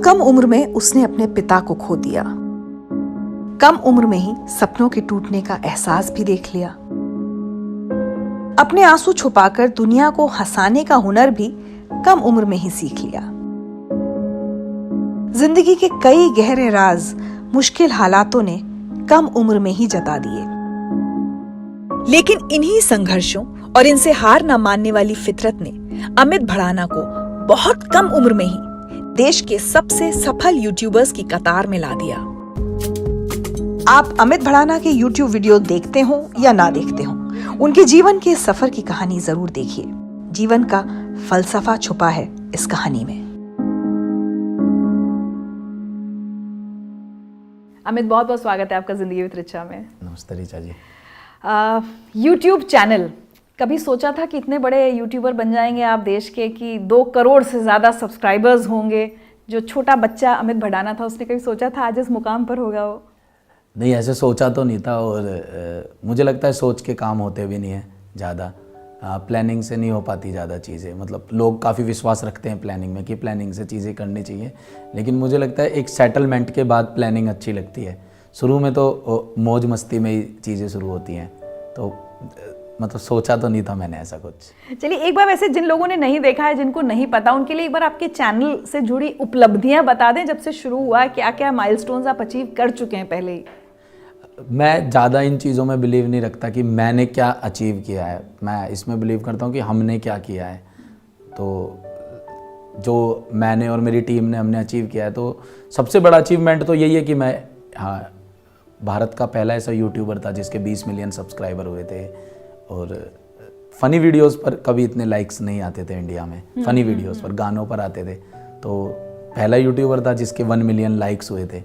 कम उम्र में उसने अपने पिता को खो दिया। कम उम्र में ही सपनों के टूटने का एहसास भी देख लिया। अपने आंसू छुपाकर दुनिया को हंसाने का हुनर भी कम उम्र में ही सीख लिया। जिंदगी के कई गहरे राज मुश्किल हालातों ने कम उम्र में ही जता दिए। लेकिन इन्हीं संघर्षों और इनसे हार न मानने वाली फितरत ने अमित भड़ाना को बहुत कम उम्र में ही देश के सबसे सफल यूट्यूबर्स की कतार में ला दिया। आप अमित भड़ाना के यूट्यूब वीडियो देखते हो या ना देखते हो, उनके जीवन के सफर की कहानी जरूर देखिए। जीवन का फलसफा छुपा है इस कहानी में। अमित, बहुत बहुत स्वागत है आपका जिंदगी विद रिचा में। नमस्ते रिचा जी। यूट्यूब चैनल, कभी सोचा था कि इतने बड़े यूट्यूबर बन जाएंगे आप देश के, कि 2 करोड़ से ज़्यादा सब्सक्राइबर्स होंगे? जो छोटा बच्चा अमित भड़ाना था, उसने कभी सोचा था आज इस मुकाम पर होगा वो? नहीं, ऐसे सोचा तो नहीं था। और मुझे लगता है सोच के काम होते भी नहीं है ज़्यादा। प्लानिंग से नहीं हो पाती ज़्यादा चीज़ें। मतलब लोग काफ़ी विश्वास रखते हैं प्लानिंग में कि प्लानिंग से चीज़ें करनी चाहिए, लेकिन मुझे लगता है एक सेटलमेंट के बाद प्लानिंग अच्छी लगती है। शुरू में तो मौज मस्ती में ही चीज़ें शुरू होती हैं, तो मतलब सोचा तो नहीं था मैंने ऐसा कुछ। चलिए, एक बार वैसे जिन लोगों ने नहीं देखा है, जिनको नहीं पता, उनके लिए एक बार आपके चैनल से जुड़ी उपलब्धियां बता दें। जब से शुरू हुआ है, क्या क्या माइलस्टोन्स आप अचीव कर चुके हैं पहले ही? मैं ज़्यादा इन चीज़ों में बिलीव नहीं रखता कि मैंने क्या अचीव किया है। मैं इसमें बिलीव करता हूँ कि हमने क्या किया है। तो जो मैंने और मेरी टीम ने हमने अचीव किया है, तो सबसे बड़ा अचीवमेंट तो यही है कि मैं भारत का पहला ऐसा यूट्यूबर था जिसके 20 मिलियन सब्सक्राइबर हुए थे। और फ़नी वीडियोस पर कभी इतने लाइक्स नहीं आते थे इंडिया में। फ़नी वीडियोस पर, गानों पर आते थे। तो पहला यूट्यूबर था जिसके 1 मिलियन लाइक्स हुए थे।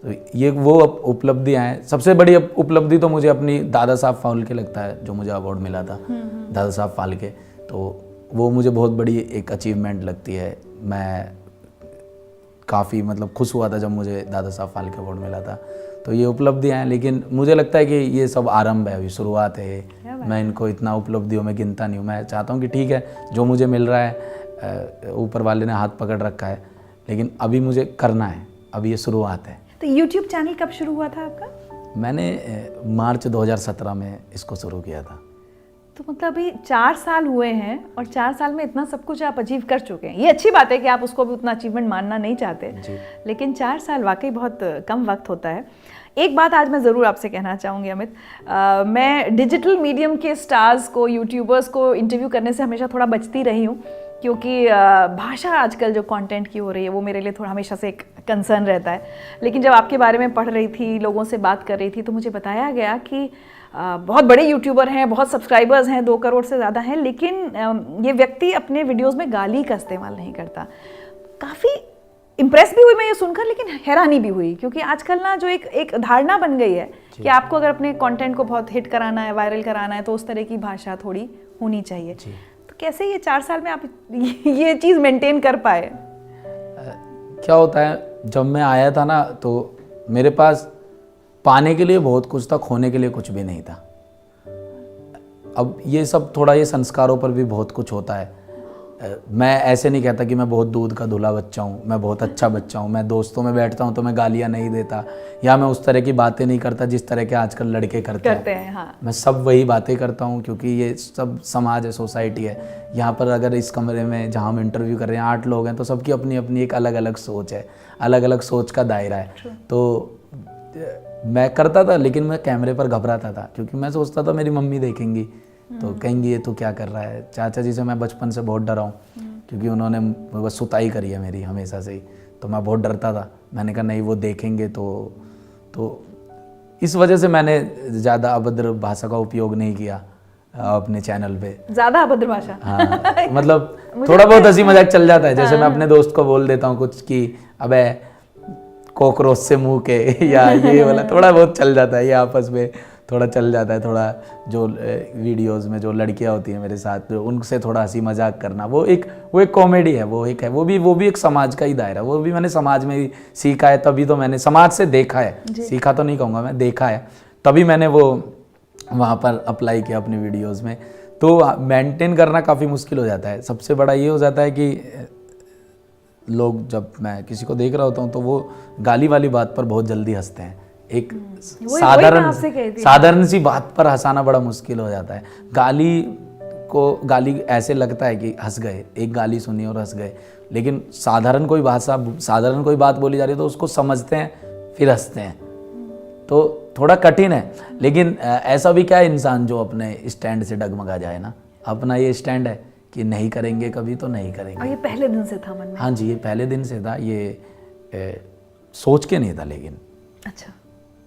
तो ये वो उपलब्धियाँ हैं। सबसे बड़ी उपलब्धि तो मुझे अपनी दादा साहब फाल्के लगता है, जो मुझे अवार्ड मिला था, दादा साहब फाल्के। तो वो मुझे बहुत बड़ी एक अचीवमेंट लगती है। मैं काफ़ी मतलब खुश हुआ था जब मुझे दादा साहब फाल्के अवार्ड मिला था। तो ये उपलब्धियाँ हैं, लेकिन मुझे लगता है कि ये सब आरंभ है, अभी शुरुआत है। मैं इनको इतना उपलब्धियों में गिनता नहीं हूँ। मैं चाहता हूँ कि ठीक है, जो मुझे मिल रहा है ऊपर वाले ने हाथ पकड़ रखा है, लेकिन अभी मुझे करना है। अभी ये शुरुआत है। तो यूट्यूब चैनल कब शुरू हुआ था आपका? मैंने मार्च 2017 में इसको शुरू किया था। तो मतलब अभी 4 साल हुए हैं, और 4 साल में इतना सब कुछ आप अचीव कर चुके हैं। ये अच्छी बात है कि आप उसको भी उतना अचीवमेंट मानना नहीं चाहते, लेकिन 4 साल वाकई बहुत कम वक्त होता है। एक बात आज मैं ज़रूर आपसे कहना चाहूँगी अमित, मैं डिजिटल मीडियम के स्टार्स को, यूट्यूबर्स को इंटरव्यू करने से हमेशा थोड़ा बचती रही हूँ, क्योंकि भाषा आजकल जो कंटेंट की हो रही है वो मेरे लिए थोड़ा हमेशा से एक कंसर्न रहता है। लेकिन जब आपके बारे में पढ़ रही थी, लोगों से बात कर रही थी, तो मुझे बताया गया कि बहुत बड़े यूट्यूबर हैं, बहुत सब्सक्राइबर्स हैं, 2 करोड़ से ज़्यादा हैं, लेकिन ये व्यक्ति अपने वीडियोज़ में गाली का इस्तेमाल नहीं करता। काफ़ी इम्प्रेस भी हुई मैं ये सुनकर, लेकिन हैरानी भी हुई, क्योंकि आजकल ना जो एक धारणा बन गई है कि आपको अगर अपने कंटेंट को बहुत हिट कराना है, वायरल कराना है, तो उस तरह की भाषा थोड़ी होनी चाहिए। तो कैसे ये 4 साल में आप ये चीज़ मेंटेन कर पाए? क्या होता है, जब मैं आया था ना, तो मेरे पास पाने के लिए बहुत कुछ था, खोने के लिए कुछ भी नहीं था। अब ये सब थोड़ा, ये संस्कारों पर भी बहुत कुछ होता है। मैं ऐसे नहीं कहता कि मैं बहुत दूध का धुला बच्चा हूँ, मैं बहुत अच्छा बच्चा हूँ। मैं दोस्तों में बैठता हूँ तो मैं गालियाँ नहीं देता, या मैं उस तरह की बातें नहीं करता जिस तरह के आजकल लड़के करते हैं। हाँ। मैं सब वही बातें करता हूँ, क्योंकि ये सब समाज है, सोसाइटी है। यहाँ पर अगर इस कमरे में जहाँ हम इंटरव्यू कर रहे हैं 8 लोग हैं, तो सबकी अपनी अपनी एक अलग अलग सोच है, अलग अलग सोच का दायरा है। तो मैं करता था, लेकिन मैं कैमरे पर घबराता था, क्योंकि मैं सोचता था मेरी मम्मी देखेंगी तो कहेंगी ये तो क्या कर रहा है। चाचा जी से मैं बचपन से बहुत डरा हूँ, क्योंकि उन्होंने बस सुताई करी है मेरी हमेशा से ही, तो मैं बहुत डरता था। मैंने कहा नहीं, वो देखेंगे तो इस वजह से मैंने ज़्यादा अभद्र भाषा का उपयोग नहीं किया अपने चैनल पे। ज़्यादा अभद्र भाषा? हाँ, मतलब थोड़ा बहुत हंसी मजाक चल जाता है। जैसे मैं अपने दोस्त को बोल देता हूँ कुछ कि अबे कॉकरोच से मुँह के, या ये वाला थोड़ा बहुत चल जाता है, ये आपस में थोड़ा चल जाता है। थोड़ा जो वीडियोस में जो लड़कियां होती हैं मेरे साथ, उनसे थोड़ा हंसी मजाक करना, वो एक कॉमेडी है, वो एक है, वो भी एक समाज का ही दायरा, वो भी मैंने समाज में ही सीखा है। तभी तो मैंने समाज से देखा है, सीखा तो नहीं कहूँगा मैं, देखा है, तभी मैंने वो वहाँ पर अप्लाई किया अपनी वीडियोज़ में। तो मेंटेन करना काफ़ी मुश्किल हो जाता है। सबसे बड़ा ये हो जाता है कि लोग, जब मैं किसी को देख रहा होता हूँ तो वो गाली वाली बात पर बहुत जल्दी हंसते हैं। एक साधारण सी बात पर हंसाना बड़ा मुश्किल हो जाता है। गाली ऐसे लगता है कि हंस गए, एक गाली सुनी और हंस गए, लेकिन साधारण कोई बात बोली जा रही है तो उसको समझते हैं फिर हंसते हैं, तो थोड़ा कठिन है। लेकिन ऐसा भी क्या है इंसान जो अपने स्टैंड से डगमगा जाए ना। अपना ये स्टैंड है कि नहीं करेंगे कभी तो नहीं करेंगे। और ये पहले दिन से था मन में? हाँ जी, ये पहले दिन से था, ये सोच के नहीं था, लेकिन अच्छा,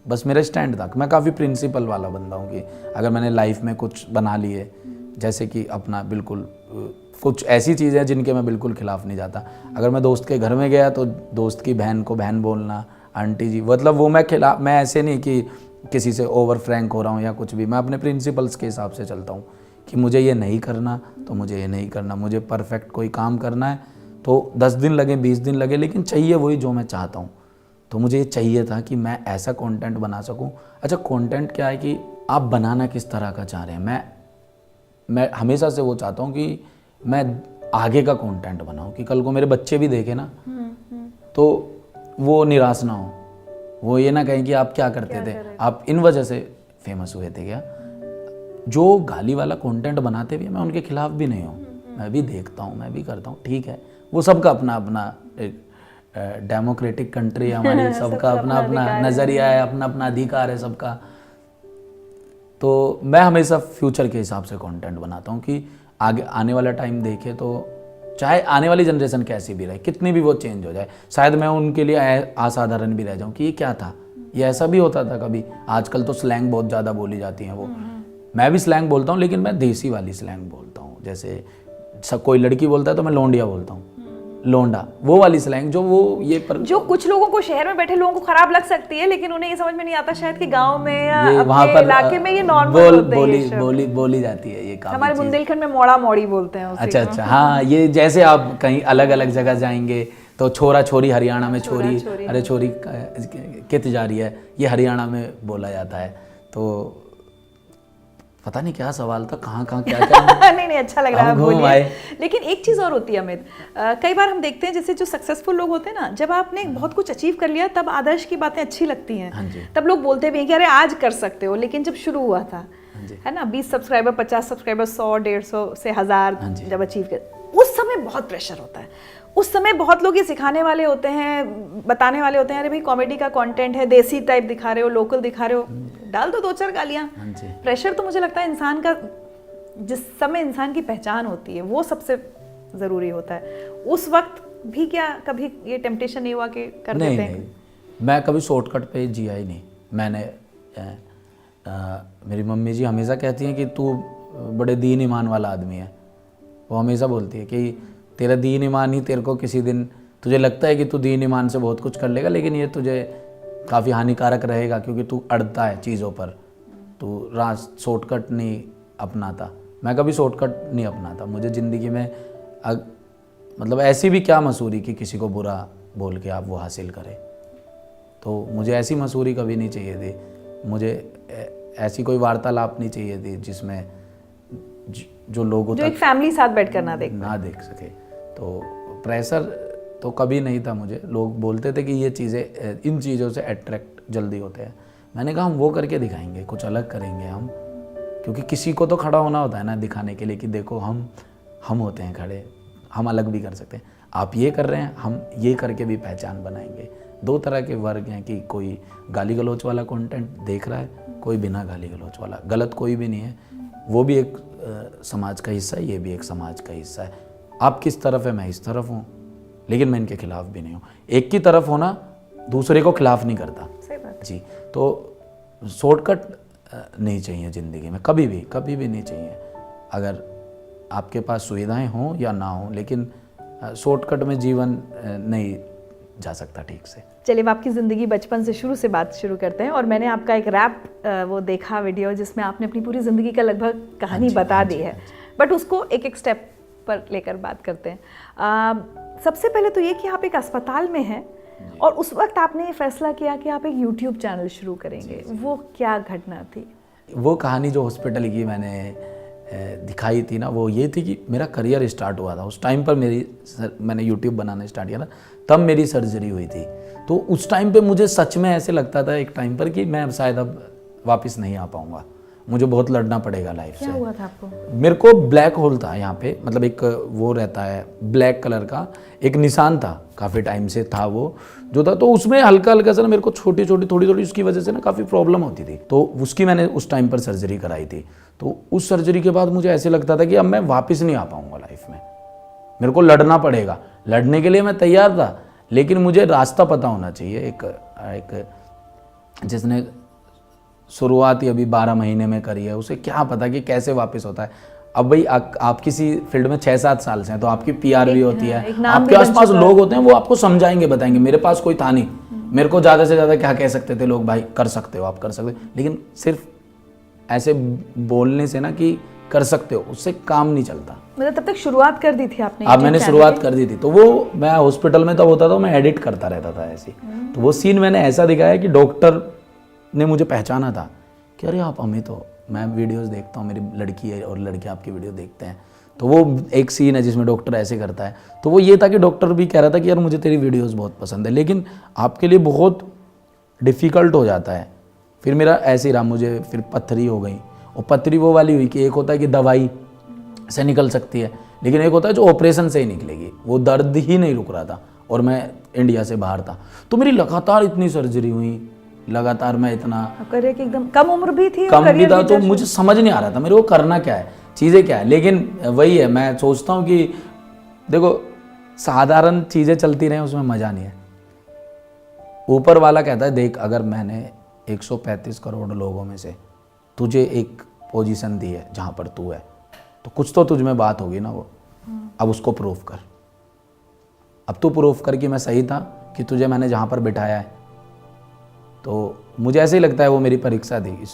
बस मेरा स्टैंड था। मैं काफ़ी प्रिंसिपल वाला बंदा हूँ कि अगर मैंने लाइफ में कुछ बना लिए, जैसे कि अपना बिल्कुल कुछ ऐसी चीज़ें हैं जिनके मैं बिल्कुल खिलाफ नहीं जाता। अगर मैं दोस्त के घर में गया तो दोस्त की बहन को बहन बोलना, आंटी जी, मतलब वो मैं ऐसे नहीं कि किसी से ओवर फ्रैंक हो रहा हूँ या कुछ भी। मैं अपने प्रिंसिपल्स के हिसाब से चलता हूँ कि मुझे ये नहीं करना तो मुझे ये नहीं करना। मुझे परफेक्ट कोई काम करना है तो 10 दिन लगे 20 दिन लगे, लेकिन चाहिए वही जो मैं चाहता हूँ। तो मुझे ये चाहिए था कि मैं ऐसा कंटेंट बना सकूँ। अच्छा, कंटेंट क्या है कि आप बनाना किस तरह का चाह रहे हैं। मैं हमेशा से वो चाहता हूँ कि मैं आगे का कंटेंट बनाऊँ कि कल को मेरे बच्चे भी देखें ना तो वो निराश ना हो, वो ये ना कहें कि आप क्या करते थे, आप इन वजह से फेमस हुए थे क्या। जो गाली वाला कंटेंट बनाते भी हैं, मैं उनके खिलाफ भी नहीं हूँ, मैं भी देखता हूँ, मैं भी करता हूँ, ठीक है। वो सबका अपना अपना डेमोक्रेटिक कंट्री है हमारी, सबका अपना अपना नज़रिया है, अपना अपना अधिकार है सबका। तो मैं हमेशा फ्यूचर के हिसाब से कंटेंट बनाता हूँ कि आगे आने वाला टाइम देखे तो चाहे आने वाली जनरेशन कैसी भी रहे, कितनी भी वो चेंज हो जाए, शायद मैं उनके लिए असाधारण भी रह जाऊँ कि ये क्या था, ये ऐसा भी होता था कभी। आजकल तो स्लैंग बहुत ज़्यादा बोली जाती हैं वो, मैं भी स्लैंग बोलता हूँ, लेकिन मैं देसी वाली स्लैंग बोलता हूँ। जैसे कोई लड़की बोलता है तो मैं लोंडिया बोलता हूँ, लोंडा, वो वाली स्लैंग जो वो ये पर जो कुछ लोगों को, शहर में बैठे लोगों को खराब लग सकती है, लेकिन उन्हें ये समझ में नहीं आता शायद कि गांव में या वहाँ अपने पर इलाके में ये नॉर्मल होते हैं, ये शब्द। बोली जाती है ये काफी हमारे चीज़। बुंदेलखंड में मोड़ा मोड़ी बोलते हैं उसी को। अच्छा, हाँ, ये जैसे आप कहीं अलग अलग जगह जाएंगे तो छोरा छोरी, हरियाणा में छोरी, अरे छोरी कित जा रही है, ये हरियाणा में बोला जाता है। तो पता नहीं क्या सवाल था, कहाँ क्या नहीं अच्छा लग रहा है, बोलिए। लेकिन एक चीज़ और होती है अमित, कई बार हम देखते हैं जैसे जो सक्सेसफुल लोग होते हैं ना, जब आपने बहुत कुछ अचीव कर लिया तब आदर्श की बातें अच्छी लगती हैं। हाँ जी। तब लोग बोलते भी हैं कि अरे आज कर सकते हो, लेकिन जब शुरू हुआ था, है ना, 20 सब्सक्राइबर, 50 सब्सक्राइबर, 100, 150 से 1000 जब अचीव कर, उस समय बहुत प्रेशर होता है। उस समय बहुत लोग ये सिखाने वाले होते हैं, बताने वाले होते हैं, अरे भाई कॉमेडी का कंटेंट है, देसी टाइप दिखा रहे हो, लोकल दिखा रहे हो, डाल दो 2-4 गालियाँ। प्रेशर तो मुझे लगता है इंसान का, जिस समय इंसान की पहचान होती है वो सबसे ज़रूरी होता है। उस वक्त भी क्या कभी ये टेम्पटेशन नहीं हुआ कि कर देते हैं? नहीं, मैं कभी शॉर्टकट पे जिया ही नहीं। मैंने मेरी मम्मी जी हमेशा कहती हैं कि तू बड़े दीन ईमान वाला आदमी है। वो हमेशा बोलती है कि तेरा दीन ईमान ही तेरे को किसी दिन, तुझे लगता है कि तू दीन ईमान से बहुत कुछ कर लेगा, लेकिन ये तुझे काफ़ी हानिकारक रहेगा क्योंकि तू अड़ता है चीज़ों पर, तू शॉर्टकट नहीं अपनाता। मैं कभी शॉर्टकट नहीं अपनाता। मुझे ज़िंदगी में मतलब ऐसी भी क्या मसूरी कि किसी को बुरा बोल के आप वो हासिल करें, तो मुझे ऐसी मसूरी कभी नहीं चाहिए थी। मुझे ऐसी कोई वार्तालाप नहीं चाहिए थी जिसमें जो लोगों जो एक फैमिली साथ बैठकर ना देख सके। तो प्रेशर तो कभी नहीं था मुझे। लोग बोलते थे कि ये चीज़ें, इन चीज़ों से अट्रैक्ट जल्दी होते हैं। मैंने कहा हम वो करके दिखाएंगे, कुछ अलग करेंगे हम, क्योंकि किसी को तो खड़ा होना होता है ना दिखाने के लिए कि देखो हम होते हैं खड़े, हम अलग भी कर सकते हैं। आप ये कर रहे हैं, हम ये करके भी पहचान बनाएंगे। 2 तरह के वर्ग हैं कि कोई गाली गलौच वाला कंटेंट देख रहा है, कोई बिना गाली गलौच वाला। गलत कोई भी नहीं है, वो भी एक समाज का हिस्सा है, ये भी एक समाज का हिस्सा है। आप किस तरफ है, मैं इस तरफ हूँ, लेकिन मैं इनके खिलाफ भी नहीं हूँ। एक की तरफ होना दूसरे को खिलाफ नहीं करता। सही बात जी, तो शॉर्टकट नहीं चाहिए ज़िंदगी में, कभी भी नहीं चाहिए। अगर आपके पास सुविधाएं हों या ना हों, लेकिन शॉर्टकट में जीवन नहीं जा सकता ठीक से। चलिए, अब आपकी ज़िंदगी बचपन से शुरू बात शुरू करते हैं। और मैंने आपका एक रैप वो देखा वीडियो जिसमें आपने अपनी पूरी ज़िंदगी का लगभग कहानी बता दी है, बट उसको एक स्टेप पर लेकर बात करते हैं। सबसे पहले तो ये कि आप एक अस्पताल में हैं और उस वक्त आपने ये फैसला किया कि आप एक यूट्यूब चैनल शुरू करेंगे। वो क्या घटना थी? वो कहानी जो हॉस्पिटल की मैंने दिखाई थी ना, वो ये थी कि मेरा करियर स्टार्ट हुआ था उस टाइम पर, मैंने यूट्यूब बनाना स्टार्ट किया था, तब मेरी सर्जरी हुई थी। तो उस टाइम पे मुझे सच में ऐसे लगता था एक टाइम पर कि मैं शायद अब वापस नहीं आ पाऊँगा, मुझे बहुत लड़ना पड़ेगा लाइफ से। क्या हुआ था आपको? मेरे को ब्लैक होल था यहाँ पे, मतलब एक वो रहता है ब्लैक कलर का एक निशान था, काफ़ी टाइम से था वो जो था, तो उसमें हल्का हल्का सा ना मेरे को छोटी छोटी थोड़ी थोड़ी उसकी वजह से ना काफ़ी प्रॉब्लम होती थी, तो उसकी मैंने उस टाइम पर सर्जरी कराई थी। तो उस सर्जरी के बाद मुझे ऐसे लगता था कि अब मैं वापस नहीं आ पाऊँगा लाइफ में, मेरे को लड़ना पड़ेगा, लड़ने के लिए मैं तैयार था, लेकिन मुझे रास्ता पता होना चाहिए। एक जिसने शुरुआत ही अभी 12 महीने में करी है, उसे क्या पता कि कैसे वापस होता है। अब भाई आप किसी फील्ड में 6-7 साल से हैं तो आपकी PR भी होती है, आपके आसपास लोग होते हैं, वो आपको समझाएंगे बताएंगे। मेरे पास कोई था नहीं, मेरे को ज़्यादा से ज़्यादा क्या कह सकते थे लोग, भाई कर सकते हो, आप कर सकते हो, लेकिन सिर्फ ऐसे बोलने से ना कि कर सकते हो, उससे काम नहीं चलता। मतलब तब तक शुरुआत कर दी थी आपने? अब मैंने शुरुआत कर दी थी, तो वो मैं हॉस्पिटल में तब होता था, मैं एडिट करता रहता था ऐसे। तो वो सीन मैंने ऐसा दिखाया कि डॉक्टर ने मुझे पहचाना था कि अरे आप अमित हो, मैं वीडियोस देखता हूँ, मेरी लड़की है और लड़के आपकी वीडियो देखते हैं। तो वो एक सीन है जिसमें डॉक्टर ऐसे करता है, तो वो ये था कि डॉक्टर भी कह रहा था कि यार मुझे तेरी वीडियोस बहुत पसंद है, लेकिन आपके लिए बहुत डिफ़िकल्ट हो जाता है। फिर मेरा ऐसे ही रहा, मुझे फिर पत्थरी हो गई, और पत्थरी वो वाली हुई कि एक होता है कि दवाई से निकल सकती है, लेकिन एक होता है जो ऑपरेशन से ही निकलेगी, वो दर्द ही नहीं रुक रहा था, और मैं इंडिया से बाहर था। तो मेरी लगातार इतनी सर्जरी हुई, लगातार मैं इतना करियर की एकदम कम उम्र भी थी, कम भी था, तो मुझे समझ नहीं आ रहा था मेरे को करना क्या है, चीज़ें क्या है। लेकिन वही है, मैं सोचता हूँ कि देखो साधारण चीज़ें चलती रहें उसमें मज़ा नहीं है। ऊपर वाला कहता है देख, अगर मैंने 135 करोड़ लोगों में से तुझे एक पोजीशन दी है जहाँ पर तू है, तो कुछ तो तुझ में बात होगी ना, वो अब उसको प्रूफ कर। अब तू प्रूफ कर कि मैं सही था, कि तुझे मैंने जहाँ पर बिठाया है। तो मुझे ऐसे ही लगता है वो मेरी परीक्षा थी।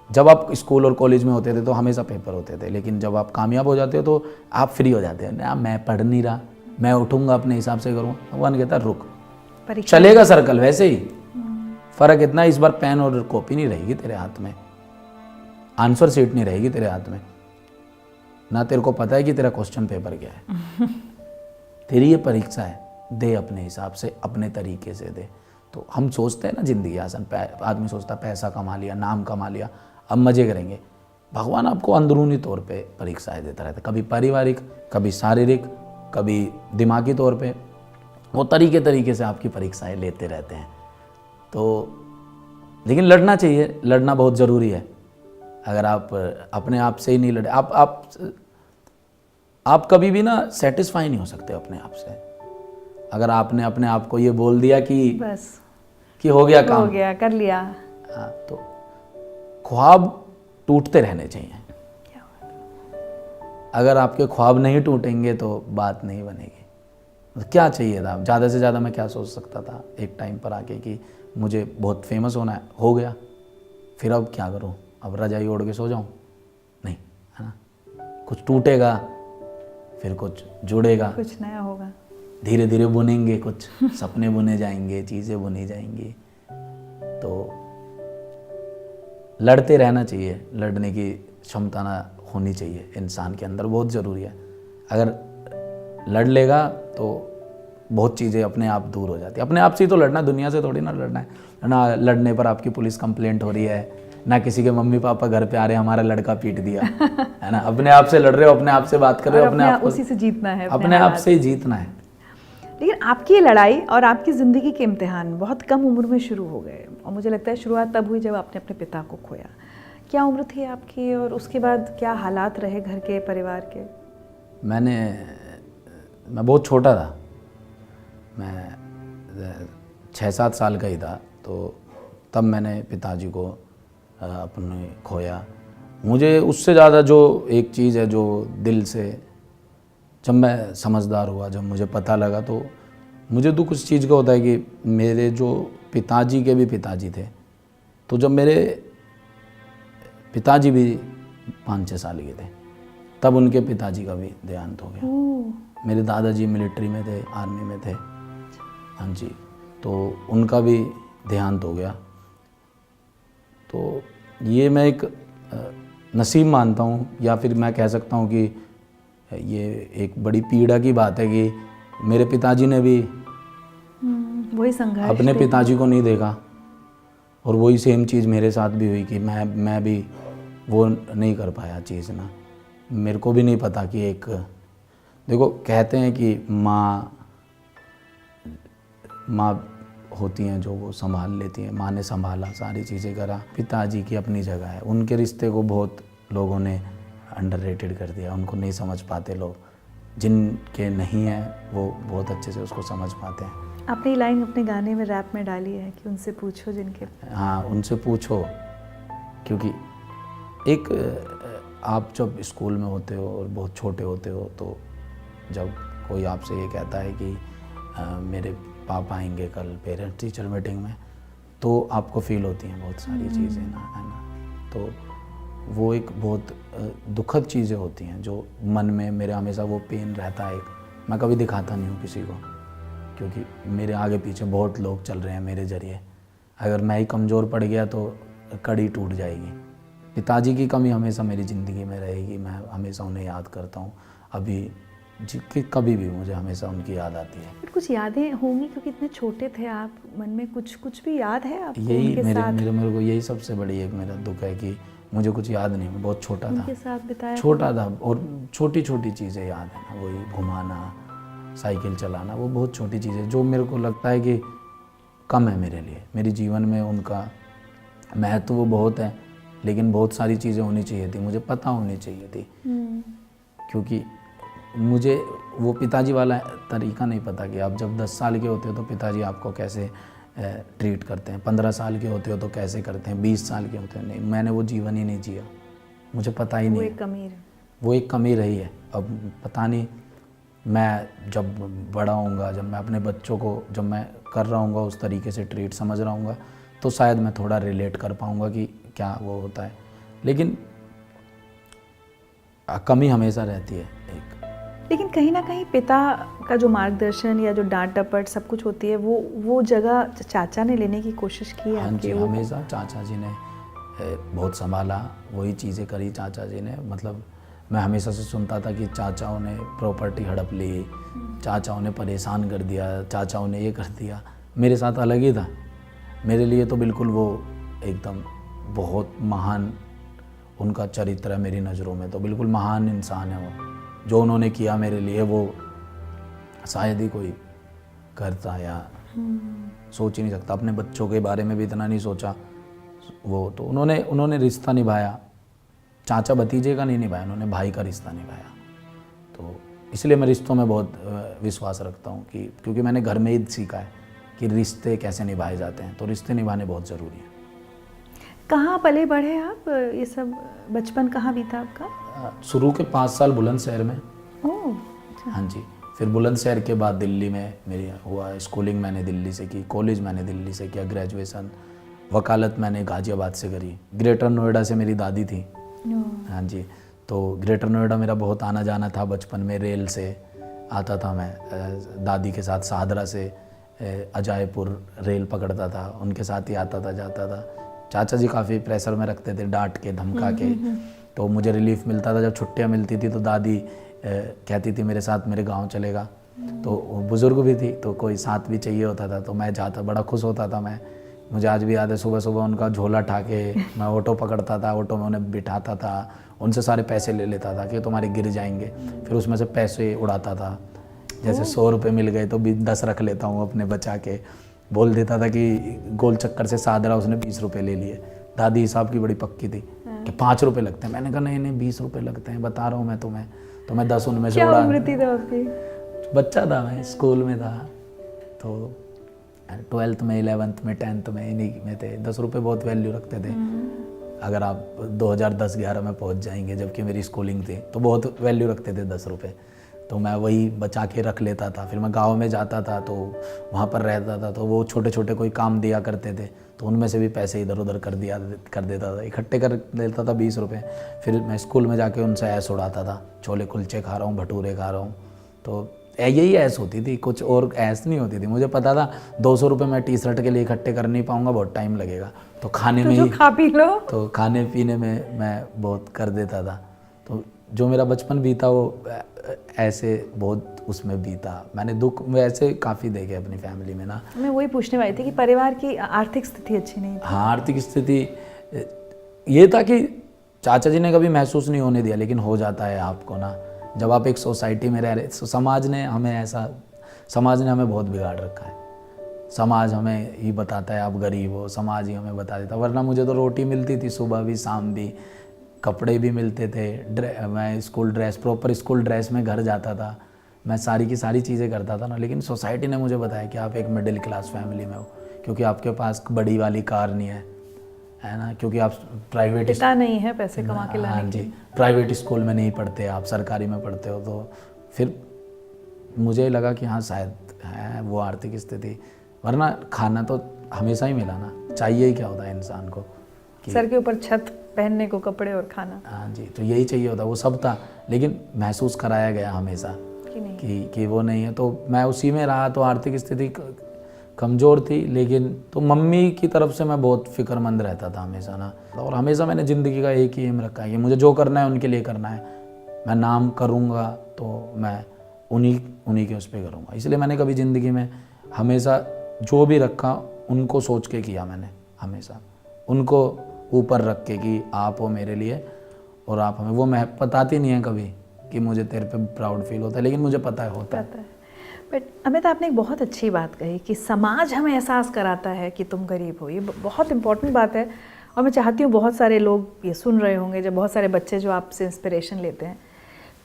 जब आप स्कूल और कॉलेज में होते थे तो हमेशा पेपर होते थे, लेकिन जब आप कामयाब हो जाते हो तो आप फ्री हो जाते हो ना, मैं पढ़ नहीं रहा, मैं उठूंगा अपने हिसाब से करूँगा। भगवान कहता है रुक, चलेगा सर्कल वैसे ही, फ़र्क इतना इस बार पेन और कॉपी नहीं रहेगी तेरे हाथ में, आंसर शीट नहीं रहेगी तेरे हाथ में, ना तेरे को पता है कि तेरा क्वेश्चन पेपर क्या है। तेरी ये परीक्षा है, दे अपने हिसाब से, अपने तरीके से दे। तो हम सोचते हैं ना ज़िंदगी आसान, आदमी सोचता पैसा कमा लिया, नाम कमा लिया, अब मज़े करेंगे। भगवान आपको अंदरूनी तौर पे परीक्षाएं देता रहता है, कभी पारिवारिक, कभी शारीरिक, कभी दिमागी तौर पे, वो तरीके से आपकी परीक्षाएं लेते रहते हैं। तो लेकिन लड़ना चाहिए, लड़ना बहुत ज़रूरी है। अगर आप अपने आप से ही नहीं लड़े, आप कभी भी ना सेटिस्फाई नहीं हो सकते अपने आप से। अगर आपने अपने आप को ये बोल दिया कि बस कि हो गया काम, हो गया, कर लिया, हाँ, तो ख्वाब टूटते रहने चाहिए। अगर आपके ख्वाब नहीं टूटेंगे तो बात नहीं बनेगी। तो क्या चाहिए था, ज़्यादा से ज़्यादा मैं क्या सोच सकता था एक टाइम पर आके कि मुझे बहुत फेमस होना है, हो गया, फिर अब क्या करूँ, अब रजाई ओढ़ के सो जाऊँ? नहीं, है ना, कुछ टूटेगा, फिर कुछ जुड़ेगा, कुछ नया होगा, धीरे धीरे बुनेंगे, कुछ सपने बुने जाएंगे, चीज़ें बुनी जाएंगी। तो लड़ते रहना चाहिए, लड़ने की क्षमता ना होनी चाहिए इंसान के अंदर, बहुत ज़रूरी है। अगर लड़ लेगा तो बहुत चीज़ें अपने आप दूर हो जाती है। अपने आप से ही तो लड़ना, दुनिया से थोड़ी ना लड़ना है ना। लड़ने पर आपकी पुलिस कंप्लेंट हो रही है, ना किसी के मम्मी पापा घर पे आ रहे हैं हमारा लड़का पीट दिया, है ना। अपने आप से लड़ रहे हो, अपने आप से बात कर रहे हो, अपने आप उसी से जीतना है, अपने आप से ही जीतना है। लेकिन आपकी लड़ाई और आपकी ज़िंदगी के इम्तिहान बहुत कम उम्र में शुरू हो गए, और मुझे लगता है शुरुआत तब हुई जब आपने अपने पिता को खोया। क्या उम्र थी आपकी, और उसके बाद क्या हालात रहे घर के, परिवार के? मैं बहुत छोटा था, मैं 6-7 साल का ही था, तो तब मैंने पिताजी को अपने खोया। मुझे उससे ज़्यादा जो एक चीज़ है जो दिल से, जब मैं समझदार हुआ, जब मुझे पता लगा, तो मुझे दुख उस चीज़ का होता है कि मेरे जो पिताजी के भी पिताजी थे, तो जब मेरे पिताजी भी 5-6 साल के थे तब उनके पिताजी का भी देहांत हो गया। मेरे दादाजी मिलिट्री में थे, आर्मी में थे, हाँ जी, तो उनका भी देहांत हो गया। तो ये मैं एक नसीब मानता हूँ, या फिर मैं कह सकता हूँ कि ये एक बड़ी पीड़ा की बात है कि मेरे पिताजी ने भी वही संघर्ष अपने पिताजी को नहीं देखा, और वही सेम चीज़ मेरे साथ भी हुई कि मैं भी वो नहीं कर पाया चीज़ ना। मेरे को भी नहीं पता कि एक, देखो कहते हैं कि माँ होती हैं जो वो संभाल लेती हैं, माँ ने संभाला, सारी चीज़ें करा। पिताजी की अपनी जगह है, उनके रिश्ते को बहुत लोगों ने अंडररेटेड कर दिया, उनको नहीं समझ पाते लोग। जिनके नहीं है वो बहुत अच्छे से उसको समझ पाते हैं। आपने लाइन अपने गाने में, रैप में डाली है कि उनसे पूछो जिनके। हाँ, उनसे पूछो, क्योंकि एक आप जब स्कूल में होते हो और बहुत छोटे होते हो, तो जब कोई आपसे ये कहता है कि मेरे पापा आएंगे कल पेरेंट्स टीचर मीटिंग में, तो आपको फील होती हैं बहुत सारी चीज़ें ना, है ना। तो वो एक बहुत दुखद चीज़ें होती हैं जो मन में मेरे हमेशा वो पेन रहता है। मैं कभी दिखाता नहीं हूँ किसी को, क्योंकि मेरे आगे पीछे बहुत लोग चल रहे हैं मेरे ज़रिए। अगर मैं ही कमज़ोर पड़ गया तो कड़ी टूट जाएगी। पिताजी की कमी हमेशा मेरी ज़िंदगी में रहेगी, मैं हमेशा उन्हें याद करता हूँ। अभी कभी भी मुझे हमेशा उनकी याद आती है। बट कुछ यादें होंगी क्योंकि इतने छोटे थे आप, मन में कुछ भी याद है आपको? यही उनके साथ मेरे को यही सबसे बड़ी एक मेरा दुख है कि मुझे कुछ याद नहीं, मैं बहुत छोटा था, उनके साथ बिताया छोटा था, और छोटी छोटी चीज़ें याद है ना, वही घुमाना, साइकिल चलाना, वो बहुत छोटी चीज़ें जो मेरे को लगता है कि कम है मेरे लिए। मेरे जीवन में उनका महत्व तो वो बहुत है, लेकिन बहुत सारी चीज़ें होनी चाहिए थी, मुझे पता होनी चाहिए थी। क्योंकि मुझे वो पिताजी वाला तरीका नहीं पता कि आप जब 10 साल के होते हो तो पिताजी आपको कैसे ट्रीट करते हैं, 15 साल के होते हो तो कैसे करते हैं, 20 साल के होते हैं, नहीं, मैंने वो जीवन ही नहीं जिया, मुझे पता ही नहीं। वो एक कमी रही है। अब पता नहीं, मैं जब बड़ा होऊंगा, जब मैं अपने बच्चों को, जब मैं कर रहा हूँगा उस तरीके से ट्रीट, समझ रहा हूँगा, तो शायद मैं थोड़ा रिलेट कर पाऊँगा कि क्या वो होता है। लेकिन कमी हमेशा रहती है एक। लेकिन कहीं ना कहीं पिता का जो मार्गदर्शन या जो डांट डपट सब कुछ होती है, वो जगह चाचा ने लेने की कोशिश की है? हाँ जी, हमेशा चाचा जी ने बहुत संभाला, वही चीज़ें करी चाचा जी ने। मतलब मैं हमेशा से सुनता था कि चाचाओं ने प्रॉपर्टी हड़प ली, चाचाओं ने परेशान कर दिया, चाचाओं ने ये कर दिया। मेरे साथ अलग ही था। मेरे लिए तो बिल्कुल वो एकदम बहुत महान उनका चरित्र है मेरी नज़रों में, तो बिल्कुल महान इंसान है वो। जो उन्होंने किया मेरे लिए वो शायद ही कोई करता या सोच ही नहीं सकता। अपने बच्चों के बारे में भी इतना नहीं सोचा वो, तो उन्होंने रिश्ता निभाया, चाचा भतीजे का नहीं निभाया, उन्होंने भाई का रिश्ता निभाया। तो इसलिए मैं रिश्तों में बहुत विश्वास रखता हूँ कि क्योंकि मैंने घर में ही सीखा है कि रिश्ते कैसे निभाए जाते हैं, तो रिश्ते निभाने बहुत ज़रूरी है। कहाँ पले बढ़े आप? ये सब बचपन कहाँ बीता आपका? शुरू के 5 साल बुलंदशहर में। ओह, हाँ जी, फिर बुलंदशहर के बाद दिल्ली में मेरी हुआ स्कूलिंग, मैंने दिल्ली से की, कॉलेज मैंने दिल्ली से किया, ग्रेजुएशन, वकालत मैंने गाज़ियाबाद से करी। ग्रेटर नोएडा से मेरी दादी थी। हाँ जी, तो ग्रेटर नोएडा मेरा बहुत आना जाना था बचपन में, रेल से आता था मैं दादी के साथ, शाहदरा से अजायपुर रेल पकड़ता था, उनके साथ ही आता था जाता था। चाचा जी काफ़ी प्रेशर में रखते थे, डांट के धमका के, तो मुझे रिलीफ मिलता था। जब छुट्टियां मिलती थी तो दादी कहती थी मेरे साथ मेरे गांव चलेगा, तो बुज़ुर्ग भी थी तो कोई साथ भी चाहिए होता था, तो मैं जाता, बड़ा खुश होता था मैं। मुझे आज भी याद है, सुबह सुबह उनका झोला ठाके मैं ऑटो पकड़ता था, ऑटो में उन्हें बिठाता था, उनसे सारे पैसे ले लेता था कि तुम्हारे गिर जाएंगे, फिर उसमें से पैसे उड़ाता था। जैसे 100 रुपये मिल गए तो 10 रख लेता हूँ अपने बचा के, बोल देता था कि गोल चक्कर से शाहदरा उसने 20 रुपये ले लिए। दादी हिसाब की बड़ी पक्की थी कि 5 रुपये लगते हैं। मैंने कहा नहीं 20 रुपये लगते हैं, बता रहा हूँ मैं तुम्हें, तो मैं 10 उनमें से उड़ा। क्या उम्र थी तब आपकी? बच्चा था मैं, स्कूल में था, तो 12th में, 11th में, 10th में, इन्हीं में थे। 10 रुपये बहुत वैल्यू रखते थे। अगर आप 2010-11 में पहुंच जाएंगे, जबकि मेरी स्कूलिंग थी, तो बहुत वैल्यू रखते थे 10 रुपये। तो मैं वही बचा के रख लेता था। फिर मैं गांव में जाता था तो वहाँ पर रहता था, तो वो छोटे छोटे कोई काम दिया करते थे, तो उनमें से भी पैसे इधर उधर कर देता था, इकट्ठे कर देता था 20 रुपये। फिर मैं स्कूल में जाके उनसे ऐश उड़ाता था, छोले कुलचे खा रहा हूँ, भटूरे खा रहा हूँ। तो यही ऐस होती थी, कुछ और ऐस नहीं होती थी। मुझे पता था 200 रुपये मैं टी शर्ट के लिए इकट्ठे कर नहीं पाऊंगा, बहुत टाइम लगेगा, तो खाने में जो ही खा पी लो। तो खाने पीने में मैं बहुत कर देता था। तो जो मेरा बचपन बीता वो ऐसे बहुत उसमें बीता। मैंने दुख वैसे काफ़ी देखे अपनी फैमिली में ना। मैं वही पूछने वाली थी कि परिवार की आर्थिक स्थिति अच्छी नहीं थी। हाँ, आर्थिक स्थिति ये था कि चाचा जी ने कभी महसूस नहीं होने दिया, लेकिन हो जाता है आपको ना, जब आप एक सोसाइटी में रह रहे। समाज ने हमें बहुत बिगाड़ रखा है। समाज हमें ही बताता है आप गरीब हो, समाज ही हमें बता देता। वरना मुझे तो रोटी मिलती थी सुबह भी शाम भी, कपड़े भी मिलते थे, मैं school dress, proper school dress में घर जाता था, मैं सारी की सारी चीज़ें करता था ना। लेकिन सोसाइटी ने मुझे बताया कि आप एक मिडिल क्लास फैमिली में हो, क्योंकि आपके पास बड़ी वाली कार नहीं है ना, क्योंकि आप प्राइवेट पिता नहीं है पैसे कमा के लाने हाँ जी, प्राइवेट स्कूल में नहीं पढ़ते, आप सरकारी में पढ़ते हो। तो फिर मुझे लगा कि हाँ शायद है वो आर्थिक स्थिति, वरना खाना तो हमेशा ही मिला ना, चाहिए ही क्या होता है इंसान को सर के ऊपर छत, पहनने को कपड़े और खाना। हाँ जी, तो यही चाहिए होता, वो सब था। लेकिन महसूस कराया गया हमेशा कि वो नहीं है, तो मैं उसी में रहा। तो आर्थिक स्थिति कमज़ोर थी, लेकिन तो मम्मी की तरफ से मैं बहुत फिक्रमंद रहता था हमेशा ना। और हमेशा मैंने ज़िंदगी का एक ही एम रखा है कि मुझे जो करना है उनके लिए करना है। मैं नाम करूँगा तो मैं उन्हीं के उस पर करूँगा। इसलिए मैंने कभी ज़िंदगी में हमेशा जो भी रखा उनको सोच के किया। मैंने हमेशा उनको ऊपर रख के कि आप हो मेरे लिए और आप हमें। वो मैं बताती नहीं है कभी कि मुझे तेरे पे प्राउड फील होता है, लेकिन मुझे पता है। बट अमित, आपने एक बहुत अच्छी बात कही कि समाज हमें एहसास कराता है कि तुम गरीब हो। ये बहुत इंपॉर्टेंट बात है, और मैं चाहती हूँ बहुत सारे लोग ये सुन रहे होंगे, जब बहुत सारे बच्चे जो आपसे इंस्पिरेशन लेते हैं।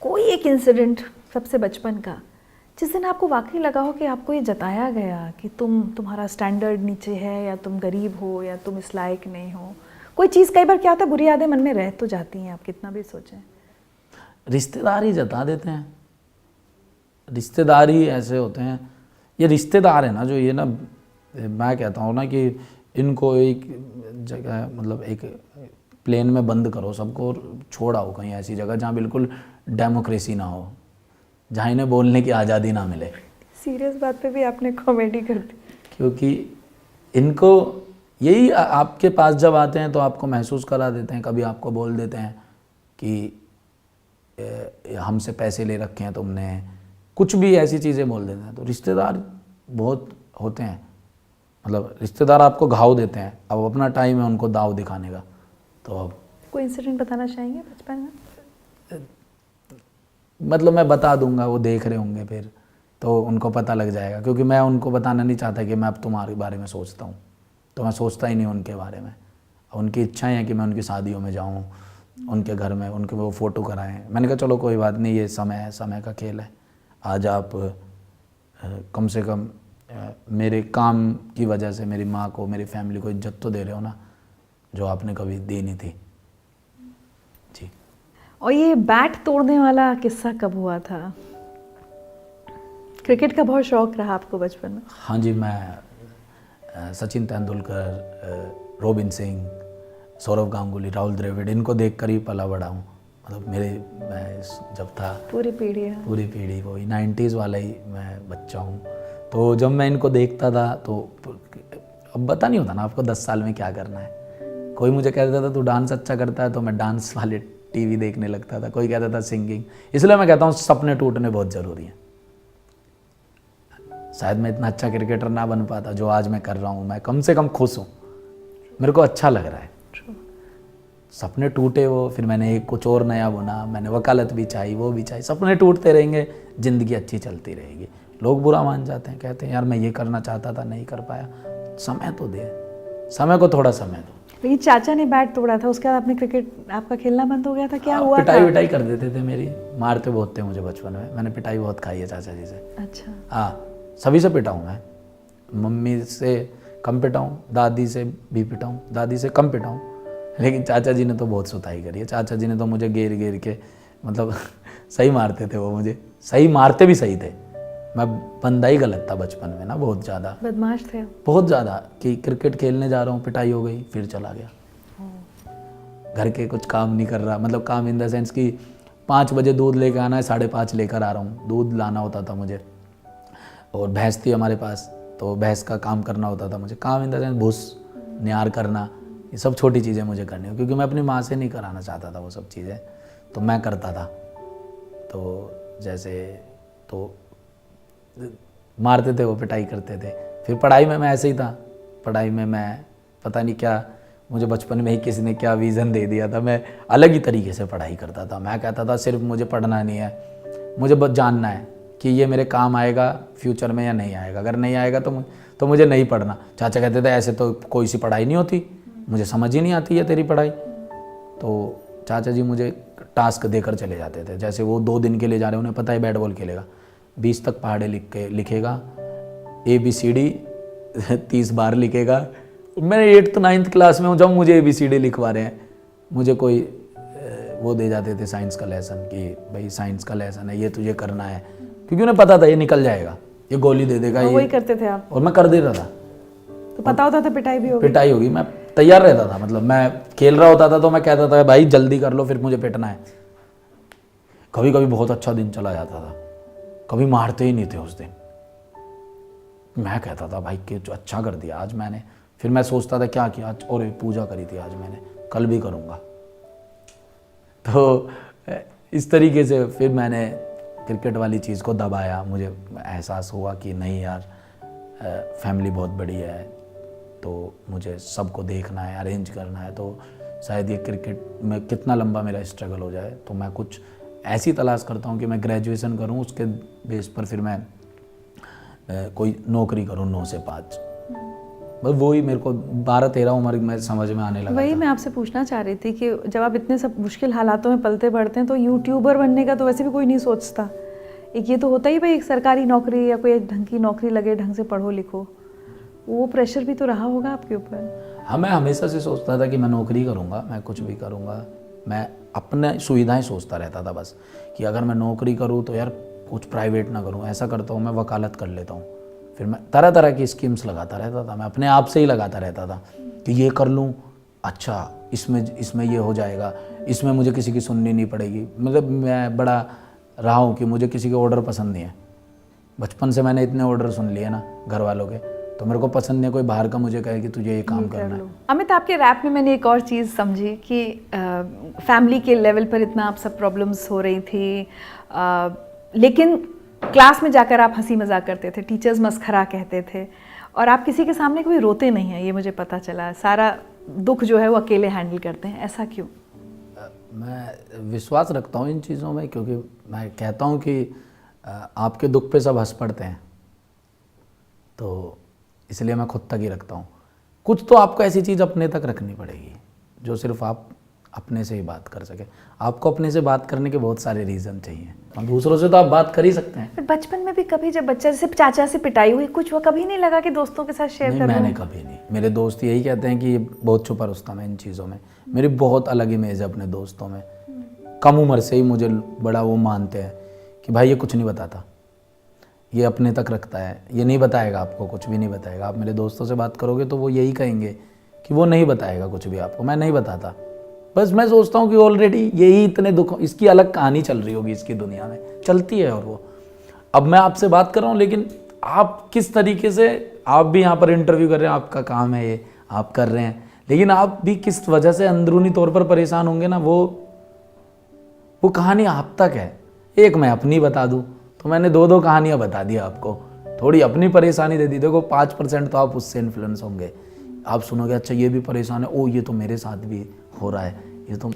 कोई एक इंसिडेंट सबसे बचपन का जिस दिन आपको वाकई लगा हो कि आपको ये जताया गया कि तुम्हारा स्टैंडर्ड नीचे है, या तुम गरीब हो, या तुम इस लायक नहीं हो। कोई चीज़, कई बार क्या होता है, बुरी यादें मन में रह तो जाती हैं, आप कितना भी सोचें। रिश्तेदार ही जता देते हैं, रिश्तेदार ही ऐसे होते हैं। ये रिश्तेदार है ना जो ये ना, मैं कहता हूँ ना कि इनको एक जगह, मतलब एक प्लेन में बंद करो सबको और छोड़ आओ कहीं ऐसी जगह जहाँ बिल्कुल डेमोक्रेसी ना हो, जहाँ इन्हें बोलने की आज़ादी ना मिले। सीरियस बात पे भी आपने कॉमेडी कर दी। क्योंकि इनको यही आपके पास जब आते हैं तो आपको महसूस करा देते हैं, कभी आपको बोल देते हैं कि हमसे पैसे ले रखे हैं तुमने, कुछ भी ऐसी चीज़ें बोल देते हैं। तो रिश्तेदार बहुत होते हैं, मतलब रिश्तेदार आपको घाव देते हैं। अब अपना टाइम है उनको दाव दिखाने का। तो अब कोई इंसिडेंट बताना चाहेंगे बचपन में? मतलब मैं बता दूंगा, वो देख रहे होंगे फिर तो उनको पता लग जाएगा, क्योंकि मैं उनको बताना नहीं चाहता कि मैं अब तुम्हारे बारे में सोचता हूँ। तो मैं सोचता ही नहीं उनके बारे में। उनकी इच्छाएं हैं कि मैं उनकी शादियों में जाऊँ, उनके घर में उनके वो फ़ोटो कराएं। मैंने कहा चलो कोई बात नहीं, ये समय है, समय का खेल है। आज आप कम से कम मेरे काम की वजह से मेरी माँ को, मेरी फैमिली को इज्जत तो दे रहे हो ना, जो आपने कभी दी नहीं थी जी। और ये बैट तोड़ने वाला किस्सा कब हुआ था? क्रिकेट का बहुत शौक रहा आपको बचपन में? हाँ जी, मैं सचिन तेंदुलकर, रोबिन सिंह, सौरव गांगुली, राहुल द्रविड़, इनको देखकर ही पला बड़ा हूँ। मतलब मैं जब था, पूरी पीढ़ी वही 90s वाला ही मैं बच्चा हूँ। तो जब मैं इनको देखता था तो अब पता नहीं होता ना आपको 10 साल में क्या करना है। कोई मुझे कह देता था तू डांस अच्छा करता है तो मैं डांस वाले टीवी देखने लगता था। कोई कहता था सिंगिंग। इसलिए मैं कहता हूँ सपने टूटने बहुत ज़रूरी हैं। शायद मैं इतना अच्छा क्रिकेटर ना बन पाता जो आज मैं कर रहा हूँ, मैं कम से कम खुश हूँ, मेरे को अच्छा लग रहा है। सपने टूटे वो, फिर मैंने एक कुछ और नया बुना, मैंने वकालत भी चाहिए, वो भी चाहिए। सपने टूटते रहेंगे, ज़िंदगी अच्छी चलती रहेगी। लोग बुरा मान जाते हैं, कहते हैं यार मैं ये करना चाहता था नहीं कर पाया। समय तो दे, समय को थोड़ा समय दो। लेकिन चाचा ने बैट तोड़ा था, उसके बाद आपने क्रिकेट, आपका खेलना बंद हो गया था, क्या हुआ? पिटाई कर देते थे मेरी, मारते बहुत थे मुझे बचपन में। मैंने पिटाई बहुत खाई है चाचा जी से। अच्छा। हाँ, सभी से पिटा हूँ मैं। मम्मी से कम पिटा हूँ, दादी से भी पिटा हूँ, दादी से कम पिटा हूँ, लेकिन चाचा जी ने तो बहुत सुताई करी है। चाचा जी ने तो मुझे घेर के, मतलब सही मारते थे वो मुझे, सही मारते भी सही थे। मैं बंदा ही गलत था बचपन में ना, बहुत ज़्यादा बदमाश थे, बहुत ज़्यादा। कि क्रिकेट खेलने जा रहा हूँ, पिटाई हो गई, फिर चला गया। घर के कुछ काम नहीं कर रहा, मतलब काम इन द सेंस कि 5 बजे दूध लेके आना है, 5:30 लेकर आ रहा हूँ, दूध लाना होता था मुझे। और भैंस थी हमारे पास, तो भैंस का काम करना होता था मुझे। काम इन द सेंस भूस नियार करना, ये सब छोटी चीज़ें मुझे करनी, क्योंकि मैं अपनी माँ से नहीं कराना चाहता था वो सब चीज़ें, तो मैं करता था। तो जैसे तो मारते थे वो, पिटाई करते थे। फिर पढ़ाई में मैं ऐसे ही था, पढ़ाई में मैं पता नहीं क्या, मुझे बचपन में ही किसी ने क्या विज़न दे दिया था, मैं अलग ही तरीके से पढ़ाई करता था। मैं कहता था सिर्फ मुझे पढ़ना नहीं है, मुझे बस जानना है कि ये मेरे काम आएगा फ्यूचर में या नहीं आएगा। अगर नहीं आएगा तो मुझे नहीं पढ़ना। चाचा कहते थे ऐसे तो कोई सी पढ़ाई नहीं होती, मुझे समझ ही नहीं आती है तेरी पढ़ाई। तो चाचा जी मुझे टास्क देकर चले जाते थे। जैसे वो 2 दिन के लिए जा रहे हैं, उन्हें पता है बैट बॉल खेलेगा, 20 तक पहाड़े लिखेगा, ABCD 30 बार लिखेगा। मैं 8th 9th क्लास में हूँ जब मुझे ABCD लिखवा रहे हैं। मुझे कोई वो दे जाते थे साइंस का लेसन कि भाई साइंस का लेसन है, ये तुझे करना है, क्योंकि उन्हें पता था ये निकल जाएगा, ये गोली दे देगा। वही करते थे आप? और मैं कर देता था। तो पता होता था पिटाई भी होगी? पिटाई होगी, मैं तैयार रहता था। मतलब मैं खेल रहा होता था तो मैं कहता था भाई जल्दी कर लो, फिर मुझे पिटना है। कभी कभी बहुत अच्छा दिन चला जाता था, कभी मारते ही नहीं थे उस दिन। मैं कहता था भाई कि जो अच्छा कर दिया आज मैंने। फिर मैं सोचता था क्या किया आज, और पूजा करी थी आज मैंने, कल भी करूँगा। तो इस तरीके से फिर मैंने क्रिकेट वाली चीज़ को दबाया। मुझे एहसास हुआ कि नहीं यार, फैमिली बहुत बड़ी है, तो मुझे सबको देखना है, अरेंज करना है। तो शायद ये क्रिकेट में कितना लंबा मेरा स्ट्रगल हो जाए, तो मैं कुछ ऐसी तलाश करता हूँ कि मैं ग्रेजुएशन करूँ, उसके बेस पर फिर मैं कोई नौकरी करूँ 9 से 5। बस वही मेरे को 12-13 उम्र में समझ में आने लगा। वही मैं आपसे पूछना चाह रही थी कि जब आप इतने सब मुश्किल हालातों में पलते बढ़ते हैं, तो यूट्यूबर बनने का तो वैसे भी कोई नहीं सोचता। एक ये तो होता ही भाई एक सरकारी नौकरी या कोई ढंग की नौकरी लगे, ढंग से पढ़ो लिखो, वो प्रेशर भी तो रहा होगा आपके ऊपर। हाँ, मैं हमेशा से सोचता था कि मैं नौकरी करूँगा, मैं कुछ भी करूँगा। मैं अपने सुविधाएं सोचता रहता था बस, कि अगर मैं नौकरी करूँ तो यार कुछ प्राइवेट ना करूँ। ऐसा करता हूँ मैं वकालत कर लेता हूँ। फिर मैं तरह तरह की स्कीम्स लगाता रहता था, मैं अपने आप से ही लगाता रहता था कि ये कर लूँ, अच्छा इसमें ये हो जाएगा, इसमें मुझे किसी की सुननी नहीं पड़ेगी। मतलब मैं बड़ा रहा हूँ कि मुझे किसी के ऑर्डर पसंद नहीं है। बचपन से मैंने इतने ऑर्डर सुन लिए ना घर वालों के, तो मेरे को पसंद नहीं कोई बाहर का मुझे कहे कि तुझे ये काम करना है। अमित, आपके रैप में मैंने एक और चीज़ समझी कि फैमिली के लेवल पर इतना आप सब प्रॉब्लम्स हो रही थी, लेकिन क्लास में जाकर आप हंसी मजाक करते थे, टीचर्स मस्खरा कहते थे, और आप किसी के सामने कभी रोते नहीं हैं, ये मुझे पता चला। सारा दुख जो है वो अकेले हैंडल करते हैं, ऐसा क्यों? मैं विश्वास रखता हूँ इन चीज़ों में, क्योंकि मैं कहता हूँ कि आपके दुख पे सब हंस पड़ते हैं, तो इसलिए मैं खुद तक ही रखता हूँ। कुछ तो आपको ऐसी चीज़ अपने तक रखनी पड़ेगी जो सिर्फ आप अपने से ही बात कर सके। आपको अपने से बात करने के बहुत सारे रीज़न चाहिए, और दूसरों से तो आप बात कर ही सकते हैं। बचपन में भी कभी जब बच्चा जैसे चाचा से पिटाई हुई कुछ, वो कभी नहीं लगा कि दोस्तों के साथ शेयर नहीं, करूं? मैंने कभी नहीं। मेरे दोस्त यही कहते हैं कि ये बहुत छुपा रुस्तम है इन चीज़ों में। मेरी बहुत अलग इमेज है अपने दोस्तों में। कम उम्र से ही मुझे बड़ा वो मानते हैं कि भाई ये कुछ नहीं बताता, ये अपने तक रखता है, ये नहीं बताएगा आपको, कुछ भी नहीं बताएगा। आप मेरे दोस्तों से बात करोगे तो वो यही कहेंगे कि वो नहीं बताएगा कुछ भी आपको, मैं नहीं बताता। बस मैं सोचता हूँ कि ऑलरेडी यही इतने दुख, इसकी अलग कहानी चल रही होगी इसकी दुनिया में, चलती है। और वो अब मैं आपसे बात कर रहा हूँ, लेकिन आप किस तरीके से, आप भी यहाँ पर इंटरव्यू कर रहे हैं, आपका काम है ये, आप कर रहे हैं, लेकिन आप भी किस वजह से अंदरूनी तौर पर परेशान होंगे ना, वो कहानी आप तक है। एक मैं अपनी बता दूँ तो मैंने 2 कहानियाँ बता दी आपको, थोड़ी अपनी परेशानी दे दी। देखो 5% तो आप उससे इन्फ्लुएंस होंगे, आप सुनोगे अच्छा ये भी परेशान है, ओ ये तो मेरे साथ भी हो रहा है, ये तो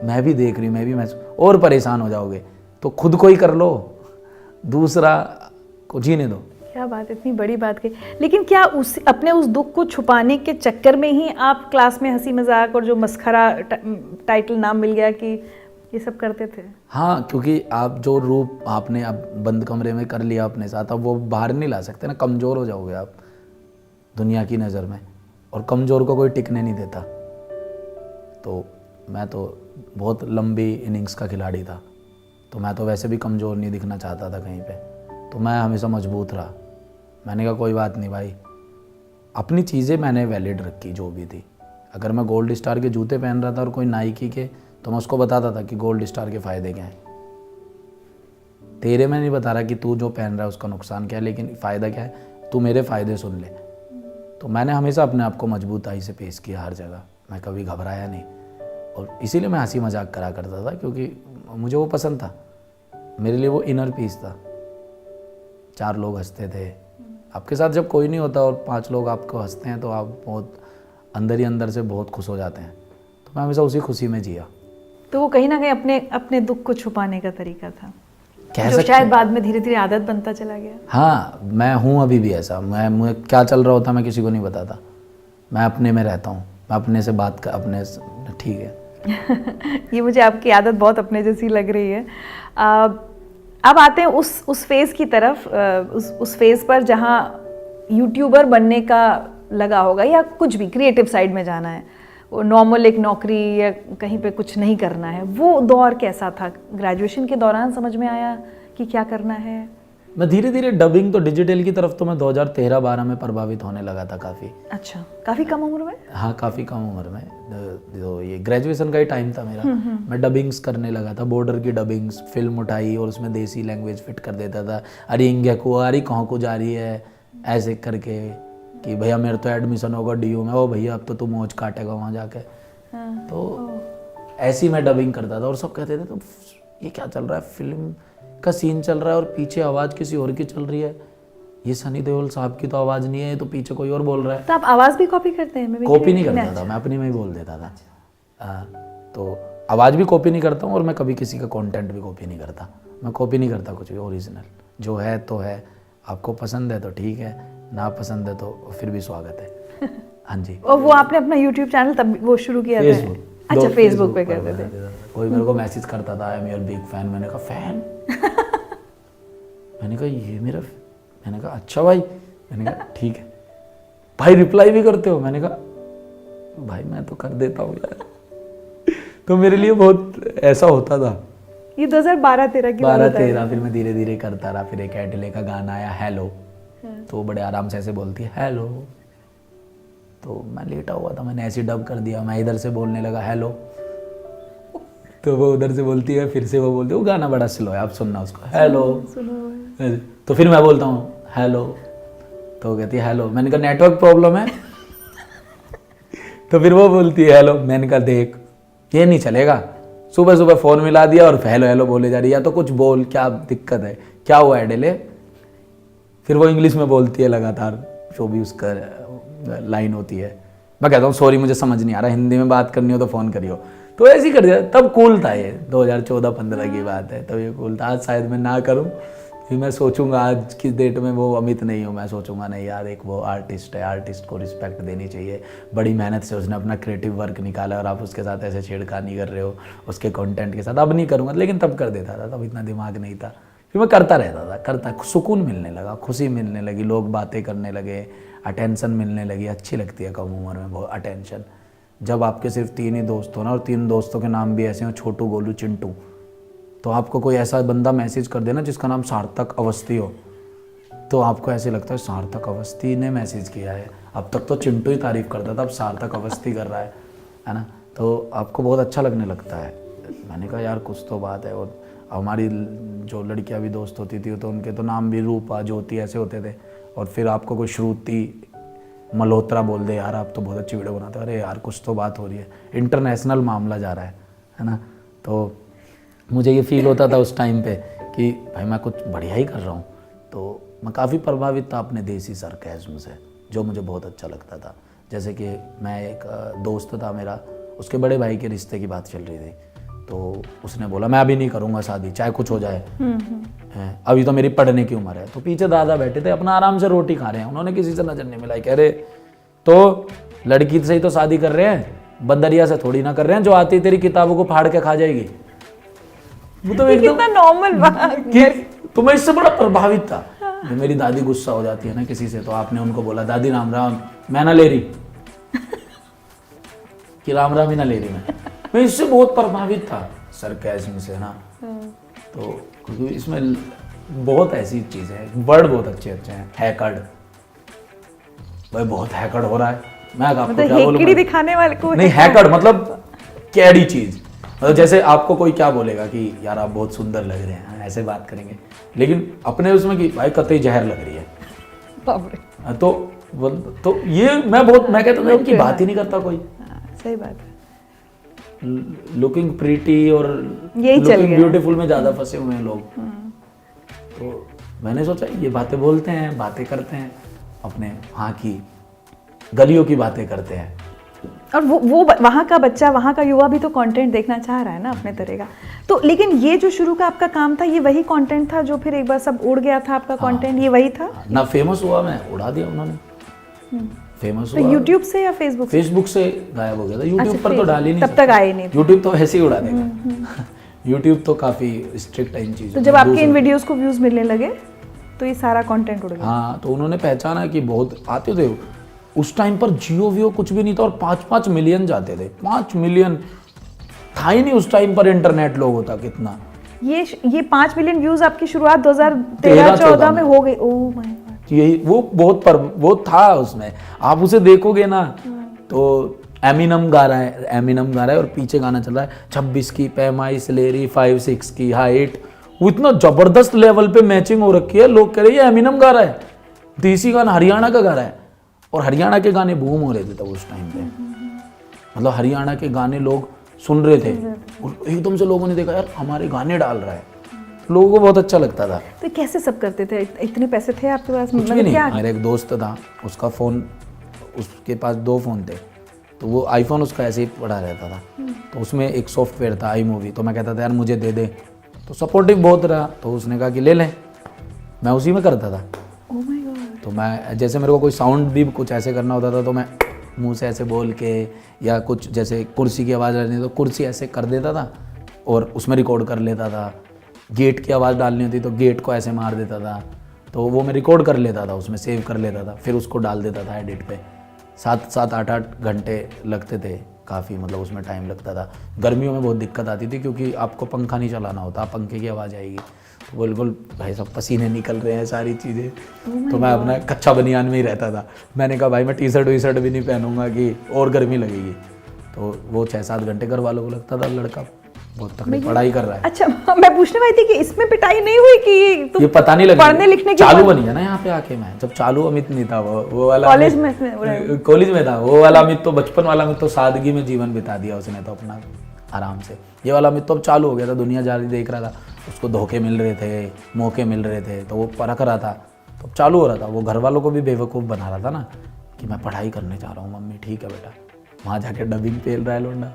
मैं भी देख रही हूँ, मैं भी और परेशान हो जाओगे। तो खुद को ही कर लो, दूसरा को जीने दो। क्या बात, इतनी बड़ी बात की। लेकिन क्या अपने उस दुख को छुपाने के चक्कर में ही आप क्लास में हंसी मजाक और जो मस्खरा टाइटल नाम मिल गया कि ये सब करते थे? हाँ, क्योंकि आप जो रूप आपने अब बंद कमरे में कर लिया अपने साथ, अब वो बाहर नहीं ला सकते ना, कमज़ोर हो जाओगे आप दुनिया की नज़र में, और कमज़ोर को कोई टिकने नहीं देता। तो मैं तो बहुत लंबी इनिंग्स का खिलाड़ी था, तो मैं तो वैसे भी कमज़ोर नहीं दिखना चाहता था कहीं पे, तो मैं हमेशा मजबूत रहा। मैंने कहा कोई बात नहीं भाई, अपनी चीज़ें मैंने वैलिड रखी जो भी थी। अगर मैं गोल्ड स्टार के जूते पहन रहा था और कोई नाइकी के तो मैं उसको बताता था कि गोल्ड स्टार के फ़ायदे क्या हैं। तेरे में नहीं बता रहा कि तू जो पहन रहा है उसका नुकसान क्या है, लेकिन फ़ायदा क्या है, तू मेरे फ़ायदे सुन ले। तो मैंने हमेशा अपने आप को मजबूताई से पेश किया हर जगह, मैं कभी घबराया नहीं। और इसीलिए मैं हंसी मजाक करा करता था, क्योंकि मुझे वो पसंद था। मेरे लिए वो इनर पीस था। 4 लोग हंसते थे। आपके साथ जब कोई नहीं होता और 5 लोग आपको हंसते हैं तो आप बहुत अंदर ही अंदर से बहुत खुश हो जाते हैं। तो मैं हमेशा उसी खुशी में जिया। तो वो कहीं ना कहीं अपने अपने दुख को छुपाने का तरीका था, कह जो सकते शायद हैं। बाद में धीरे धीरे आदत बनता चला गया। हाँ, मैं हूँ अभी भी ऐसा। मुझे क्या चल रहा होता मैं किसी को नहीं बताता। मैं अपने में रहता हूँ, मैं अपने से बात कर अपने से, ठीक है। ये मुझे आपकी आदत बहुत अपने जैसी लग रही है। अब आते हैं उस फेज़ की तरफ, उस फेज़ पर जहाँ यूट्यूबर बनने का लगा होगा, या कुछ भी क्रिएटिव साइड में जाना है, वो नॉर्मल एक नौकरी या कहीं पे कुछ नहीं करना है। वो दौर कैसा था? ग्रेजुएशन के दौरान समझ में आया कि क्या करना है? मैं धीरे धीरे डबिंग तो डिजिटल की तरफ तो मैं 2013-12 में प्रभावित होने लगा था काफ़ी। अच्छा, काफ़ी कम उम्र में? हाँ, काफ़ी कम उम्र में। तो ये ग्रेजुएशन का ही टाइम था मेरा। मैं डबिंग्स करने लगा था, बॉर्डर की डबिंग्स, फिल्म उठाई और उसमें देसी लैंग्वेज फिट कर देता था। अरे इंगे को अरे कहाँ को जा रही है, ऐसे करके कि भैया मेरे तो एडमिशन होगा DU में, ओ भैया अब तो तू मौज काटेगा वहाँ जाके। तो ऐसी मैं डबिंग करता था और सब कहते थे तो ये क्या चल रहा है, फिल्म का सीन चल रहा है और पीछे आवाज़ किसी और की चल रही है, ये सनी देओल साहब की तो आवाज़ नहीं है, ये तो पीछे कोई और बोल रहा है। तो आप आवाज़ भी कॉपी करते हैं? कॉपी नहीं करता था मैं, अपनी में ही बोल देता था। तो आवाज़ भी कॉपी नहीं करता हूँ और मैं कभी किसी का कंटेंट भी कॉपी नहीं करता। मैं कॉपी नहीं करता कुछ भी, ओरिजिनल जो है तो है। आपको पसंद है तो ठीक है, ना पसंद है तो फिर भी स्वागत है। हाँ जी। और वो आपने अपना यूट्यूब चैनल तब वो शुरू किया था? अच्छा, फेसबुक पे करते थे। कोई मेरे को मैसेज करता था, I am your big fan. मैंने कहा फैन? मैंने कहा ये मेरा, मैंने कहा अच्छा भाई, मैंने कहा ठीक है भाई, रिप्लाई भी करते हो? मैंने कहा भाई मैं तो कर देता हूँ यार। तो मेरे लिए बहुत ऐसा होता था। ये 2012-13 की बात है। 12-13 फिर मैं धीरे धीरे करता रहा। फिर एक एडले का गाना आया हेलो, तो वो बड़े आराम से ऐसे बोलती है हेलो, तो मैं लेटा हुआ था, मैंने ऐसे डब कर दिया। मैं इधर से बोलने लगा हेलो, तो वो उधर से बोलती है, फिर से वो बोलती है। वो गाना बड़ा स्लो है, आप सुनना उसको, हेलो। तो फिर मैं बोलता हूँ हेलो, तो वो कहती है हेलो। मैंने कहा नेटवर्क प्रॉब्लम है। तो फिर वो बोलती है हेलो। मैंने कहा देख ये नहीं चलेगा, सुबह सुबह फ़ोन मिला दिया और हेलो हेलो बोले जा रही है, या तो कुछ बोल, क्या दिक्कत है, क्या हुआ एडेले? फिर वो इंग्लिश में बोलती है लगातार, जो भी उसका लाइन होती है। मैं कहता हूँ सॉरी मुझे समझ नहीं आ रहा, हिंदी में बात करनी हो तो फ़ोन करियो। तो ऐसे ही कर दिया। तब कूल था ये, 2014-15 की बात है, तब ये कूल था। आज शायद मैं ना करूँ, फिर मैं सोचूंगा आज की डेट में वो अमित नहीं हूँ, मैं सोचूंगा नहीं यार एक वो आर्टिस्ट है, आर्टिस्ट को रिस्पेक्ट देनी चाहिए। बड़ी मेहनत से उसने अपना क्रिएटिव वर्क निकाला और आप उसके साथ ऐसे छेड़खानी कर रहे हो उसके कंटेंट के साथ। अब नहीं करूँगा, लेकिन तब कर देता था, तब इतना दिमाग नहीं था। फिर मैं करता रहता था, करता, सुकून मिलने लगा, खुशी मिलने लगी, लोग बातें करने लगे, अटेंशन मिलने लगी। अच्छी लगती है कम उम्र में बहुत अटेंशन। जब आपके सिर्फ 3 ही दोस्त हो ना, और 3 दोस्तों के नाम भी ऐसे हो, छोटू, गोलू, चिंटू, तो आपको कोई ऐसा बंदा मैसेज कर देना जिसका नाम सार्थक अवस्थी हो, तो आपको ऐसे लगता है सार्थक अवस्थी ने मैसेज किया है। अब तक तो चिंटू ही तारीफ करता था, अब सार्थक अवस्थी कर रहा है ना, तो आपको बहुत अच्छा लगने लगता है। मैंने कहा यार कुछ तो बात है। और हमारी जो लड़कियां भी दोस्त होती थी तो उनके तो नाम भी रूपा, ज्योति ऐसे होते थे। और फिर आपको कोई श्रुति मल्होत्रा बोल दे, यार आप तो बहुत अच्छी वीडियो बनाते हो, अरे यार कुछ तो बात हो रही है, इंटरनेशनल मामला जा रहा है ना। तो मुझे ये फील होता था उस टाइम पे कि भाई मैं कुछ बढ़िया ही कर रहा हूँ। तो मैं काफ़ी प्रभावित था अपने देसी सरकाज़्म से, जो मुझे बहुत अच्छा लगता था। जैसे कि मैं एक दोस्त था मेरा, उसके बड़े भाई के रिश्ते की बात चल रही थी, तो उसने बोला मैं अभी नहीं करूँगा शादी, चाहे कुछ हो जाए, अभी तो मेरी पढ़ने की उम्र है। तो पीछे दादा बैठे थे अपना आराम से रोटी खा रहे हैं, उन्होंने किसी से नजर नहीं मिलाई। कह रहे तो लड़की से ही तो शादी कर रहे हैं, बंदरिया से थोड़ी ना कर रहे हैं जो आती तेरी किताबों को फाड़ के खा जाएगी। वो तो एकदम कितना नॉर्मल बात। तो मैं इससे बड़ा प्रभावित था। जब मेरी दादी गुस्सा हो जाती है ना किसी से, तो आपने उनको बोला दादी राम राम, मैं ना ले रही कि राम राम ही ना ले रही। मैं इससे बहुत प्रभावित था सरकाज़्म से ना। तो क्योंकि इसमें बहुत ऐसी चीज़ें हैं, वर्ड बहुत अच्छे अच्छे हैं। हैकर्ड, भाई बहुत हैकर्ड हो रहा है। मैं आपको क्या बोलूं, हेकड़ी दिखाने वाले को नहीं, हैकर्ड मतलब कैडी चीज, मतलब जैसे आपको कोई क्या बोलेगा कि यार आप बहुत सुंदर लग रहे हैं, ऐसे बात करेंगे, लेकिन अपने उसमें कि भाई कतई जहर लग रही है, बाप रे। तो ये मैं कहता हूँ उनकी बात ही नहीं करता कोई। सही बात है। लुकिंग प्रीटी और यही चल लुकिंग गया। ब्यूटीफुल में ज्यादा फंसे हुए हैं लोग। तो मैंने सोचा ये बातें बोलते हैं, बातें करते हैं, अपने वहाँ की गलियों की बातें करते हैं। और वो वहाँ का बच्चा, वहाँ का युवा भी तो कंटेंट देखना चाह रहा है ना अपने तरह का। तो लेकिन ये जो शुरू का आपका काम था, ये वही कंटेंट था जो फिर एक बार सब उड़ गया था आपका कंटेंट, ये वही था? ना फेमस हुआ मैं, उड़ा दिया उन्होंने। फेमस तो हुआ यूट्यूब से या फेसबुक से? फेसबुक से गायब हो गया था, यूट्यूब पर तो डाल ही नहीं तब तक आए नहीं थे। यूट्यूब तो ऐसे ही उड़ा देगा। यूट्यूब तो काफी स्ट्रिक्ट है इन चीजों तो में। जब आपके इन वीडियोस को व्यूज मिलने लगे तो ये सारा कंटेंट उड़ गया। हाँ, तो उन्होंने पहचाना कि बहुत आते थे। उस टाइम पर जियो वियो कुछ भी नहीं था और 5-5 मिलियन जाते थे। 5 मिलियन था ही नहीं उस टाइम पर, इंटरनेट लोग होता कितना। ये 5 मिलियन व्यूज आपकी शुरुआत 2013-14 में हो गई। Oh my God. यही वो था उसमें। आप उसे देखोगे ना तो एमिनम गा रहा है और पीछे गाना चल रहा है 26 की पैमाइश लेरी 5-6 की हाइट। वो इतना जबरदस्त लेवल पे मैचिंग हो रखी है, लोग कह रहे हैं ये एमिनम गा रहा है, देसी गाना हरियाणा का गा रहा है। और हरियाणा के गाने बूम हो रहे थे तब उस टाइम पे, मतलब हरियाणा के गाने लोग सुन रहे थे और एकदम से लोगों ने देखा यार हमारे गाने डाल रहा है, लोगों को बहुत अच्छा लगता था। तो कैसे सब करते थे? इतने पैसे थे आपके पास? कुछ भी नहीं। मेरा एक दोस्त था, उसका फ़ोन, उसके पास 2 फ़ोन थे, तो वो आईफोन उसका ऐसे ही पड़ा रहता था। तो उसमें एक सॉफ्टवेयर था आई मूवी, तो मैं कहता था यार मुझे दे दे, तो सपोर्टिव बहुत रहा। तो उसने कहा कि ले लें, मैं उसी में करता था। Oh my God. तो मैं जैसे मेरे को कोई साउंड भी कुछ ऐसे करना होता था तो मैं मुंह से ऐसे बोल के, या कुछ जैसे कुर्सी की आवाज़ डालनी तो कुर्सी ऐसे कर देता था और उसमें रिकॉर्ड कर लेता था। गेट की आवाज़ डालनी होती तो गेट को ऐसे मार देता था, तो वो मैं रिकॉर्ड कर लेता था, उसमें सेव कर लेता था, फिर उसको डाल देता था एडिट पे। 7-8 घंटे लगते थे काफ़ी, मतलब उसमें टाइम लगता था। गर्मियों में बहुत दिक्कत आती थी क्योंकि आपको पंखा नहीं चलाना होता, पंखे की आवाज़ आएगी, तो बिल्कुल भाई सब पसीने निकल रहे हैं सारी चीज़ें। तो मैं अपना कच्चा बनियान में ही रहता था। मैंने कहा भाई मैं टी शर्ट भी नहीं पहनूंगा कि और गर्मी लगेगी। तो वो 6-7 घंटे घर वालों को लगता था लड़का बहुत तकड़ी पढ़ाई कर रहा है। अच्छा, मैं पूछने वाली थी कि इसमें पिटाई नहीं हुई कि तुम ये पता नहीं लगा, पढ़ने लिखने की चालू बनी है ना यहाँ पे आके। मैं जब चालू अमित नहीं था, वो वाला कॉलेज में था वो वाला अमित, तो बचपन वाला अमित तो सादगी में जीवन बिता दिया उसने तो अपना आराम से। ये वाला अमित तो अब चालू हो गया था, दुनिया जारी देख रहा था, उसको धोखे मिल रहे थे, मौके मिल रहे थे, तो वो परख रहा था, तो चालू हो रहा था। वो घर वालों को भी बेवकूफ़ बना रहा था ना कि मैं पढ़ाई करने जा रहा हूँ मम्मी, ठीक है बेटा। वहाँ जाके डबिंग पेल रहा है लोंडा।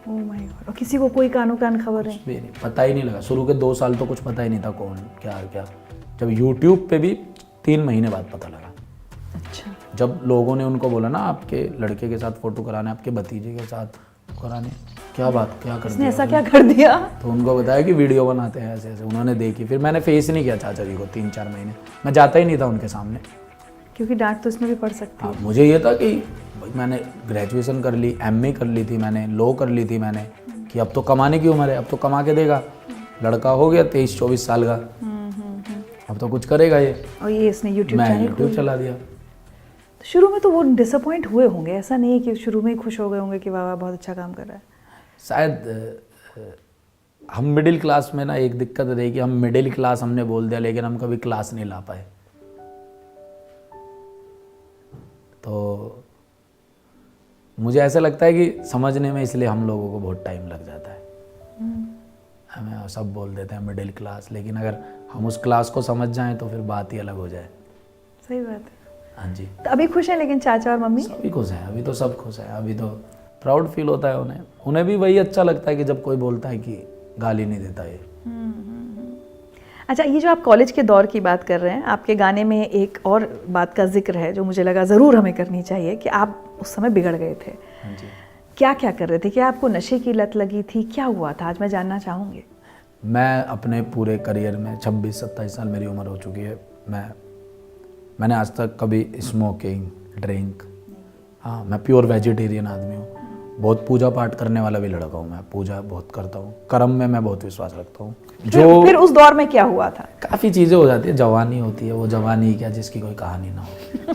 Oh my God. और किसी को कोई कानो कान खबर है? नहीं, पता ही नहीं लगा। शुरू के 2 साल तो कुछ पता ही नहीं था कौन क्या। जब यूट्यूब पे भी 3 महीने बाद पता लगा। अच्छा। जब लोगों ने उनको बोला ना आपके लड़के के साथ फोटो कराने, आपके भतीजे के साथ कराने, क्या कर दिया, ऐसा क्या कर दिया? तो उनको बताया कि वीडियो बनाते हैं ऐसे। उन्होंने देखी, फिर मैंने फेस ही नहीं किया चाचा जी को 3-4 महीने। मैं जाता ही नहीं था उनके सामने, क्योंकि डांट तो इसमें भी पड़ सकती है। मुझे ये था कि मैंने ग्रेजुएशन कर ली, MA कर ली थी मैंने, लॉ कर ली थी मैंने, कि अब तो कमाने की उम्र है, अब तो कमा के देगा। लड़का हो गया 23-24 साल का, अब तो कुछ करेगा ये। और ये इसने यूट्यूब यूट्यूब चला दिया। शुरू में तो वो डिसअपॉइंट हुए होंगे, ऐसा नहीं है कि शुरू में ही खुश हो गए होंगे कि वाह बहुत अच्छा काम कर रहा है? शायद हम मिडिल क्लास में ना एक दिक्कत रही कि हम मिडिल क्लास हमने बोल दिया, लेकिन हम कभी क्लास नहीं ला पाए। तो मुझे ऐसा लगता है कि समझने में इसलिए हम लोगों को बहुत टाइम लग जाता है। हमें सब बोल देते हैं मिडिल क्लास, लेकिन अगर हम उस क्लास को समझ जाएं तो फिर बात ही अलग हो जाए। सही बात है। हाँ जी। तो अभी खुश हैं लेकिन चाचा और मम्मी? सभी खुश हैं, अभी तो सब खुश हैं। अभी तो प्राउड फील होता है उन्हें भी वही अच्छा लगता है कि जब कोई बोलता है कि गाली नहीं देता ये। अच्छा, ये जो आप कॉलेज के दौर की बात कर रहे हैं, आपके गाने में एक और बात का जिक्र है जो मुझे लगा ज़रूर हमें करनी चाहिए कि आप उस समय बिगड़ गए थे। हाँ जी। क्या कर रहे थे? क्या आपको नशे की लत लगी थी? क्या हुआ था? आज मैं जानना चाहूँगी। मैं अपने पूरे करियर में 26-27 साल मेरी उम्र हो चुकी है, मैंने आज तक कभी स्मोकिंग, ड्रिंक, हाँ मैं प्योर वेजिटेरियन आदमी हूँ। बहुत पूजा पाठ करने वाला भी लड़का हूँ मैं, पूजा बहुत करता हूँ, कर्म में मैं बहुत विश्वास रखता हूँ। जो फिर उस दौर में क्या हुआ था? काफ़ी चीज़ें हो जाती है, जवानी होती है, वो जवानी क्या जिसकी कोई कहानी ना हो।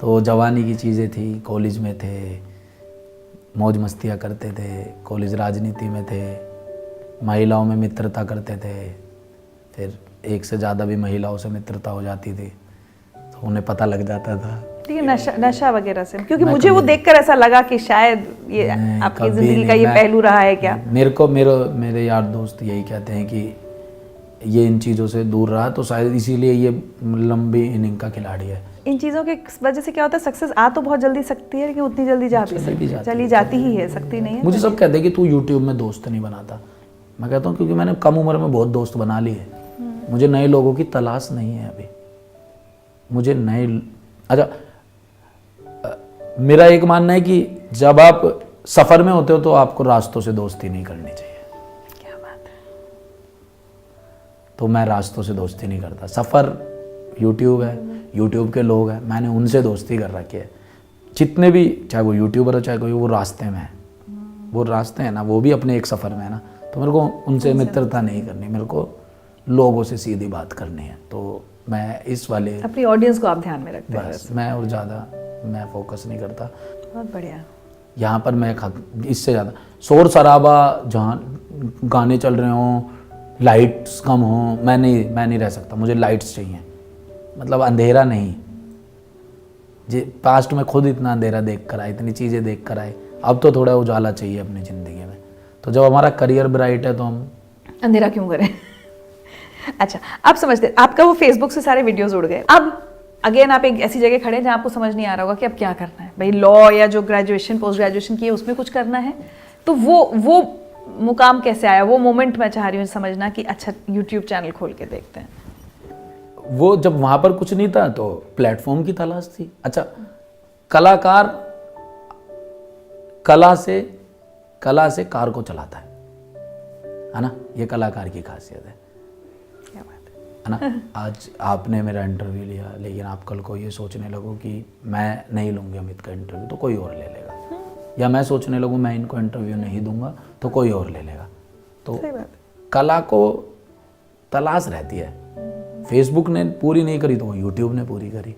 तो जवानी की चीज़ें थी, कॉलेज में थे, मौज मस्तियाँ करते थे, कॉलेज राजनीति में थे, महिलाओं में मित्रता करते थे, फिर एक से ज़्यादा भी महिलाओं से मित्रता हो जाती थी तो उन्हें पता लग जाता था। ठीक है, नशा वगैरह से, क्योंकि मुझे वो देखकर ऐसा लगा कि शायद ये आपकी जिंदगी का ये पहलू रहा है क्या? मेरे यार दोस्त यही कहते हैं कि ये इन चीज़ों से दूर रहा तो शायद इसीलिए ये लंबी इनिंग का खिलाड़ी है। इन चीज़ों के वजह से क्या होता है, सक्सेस आ तो बहुत जल्दी सकती है लेकिन उतनी जल्दी जा भी सकती है, चली जाती ही है, सकती नहीं है। मुझे सब कहते हैं कि तू यूट्यूब में दोस्त नहीं बनाता। मैं कहता हूँ क्योंकि मैंने कम उम्र में बहुत दोस्त बना लिए। मुझे नए लोगों की तलाश नहीं है अभी। मुझे मेरा एक मानना है कि जब आप सफ़र में होते हो तो आपको रास्तों से दोस्ती नहीं करनी चाहिए। क्या बात है। तो मैं रास्तों से दोस्ती नहीं करता। सफ़र यूट्यूब है, यूट्यूब के लोग हैं, मैंने उनसे दोस्ती कर रखी है। जितने भी, चाहे वो यूट्यूबर हो चाहे कोई, वो रास्ते में है, वो रास्ते हैं ना, वो भी अपने एक सफ़र में है ना। तो मेरे को उनसे मित्रता नहीं करनी, मेरे को लोगों से सीधी बात करनी है। तो मैं इस वाले अपनी ऑडियंस को आप ध्यान में रखते हैं। बस मैं और ज़्यादा मैं फोकस नहीं करता। बहुत बढ़िया। यहाँ पर मैं इससे ज़्यादा शोर शराबा, जहाँ गाने चल रहे हों, लाइट्स कम हों, मैं नहीं रह सकता। मुझे लाइट्स चाहिए, मतलब अंधेरा नहीं। जे पास्ट में खुद इतना अंधेरा देख कर आए, इतनी चीज़ें देख कर आए, अब तो थोड़ा उजाला चाहिए अपनी ज़िंदगी में। तो जब हमारा करियर ब्राइट है तो हम अंधेरा क्यों करें? अच्छा, आप समझते, आपका वो फेसबुक से सारे वीडियोस उड़ गए, अब अगेन आप एक ऐसी जगह खड़े हैं जहाँ आपको समझ नहीं आ रहा होगा कि अब क्या करना है। भाई लॉ या जो ग्रेजुएशन पोस्ट ग्रेजुएशन किए उसमें कुछ करना है, तो वो मुकाम कैसे आया? वो मोमेंट मैं चाह रही हूँ समझना कि अच्छा यूट्यूब चैनल खोल के देखते हैं। वो जब वहाँ पर कुछ नहीं था तो प्लेटफॉर्म की तलाश थी। अच्छा, कलाकार कला से कार को चलाता है ना, ये कलाकार की खासियत है। क्या बात है ना। आज आपने मेरा इंटरव्यू लिया, लेकिन आप कल को ये सोचने लगो कि मैं नहीं लूँगी अमित का इंटरव्यू तो कोई और ले लेगा, या मैं सोचने लगूँ मैं इनको इंटरव्यू नहीं दूंगा तो कोई और ले लेगा। तो कला को तलाश रहती है। फेसबुक ने पूरी नहीं करी तो वो यूट्यूब ने पूरी करी।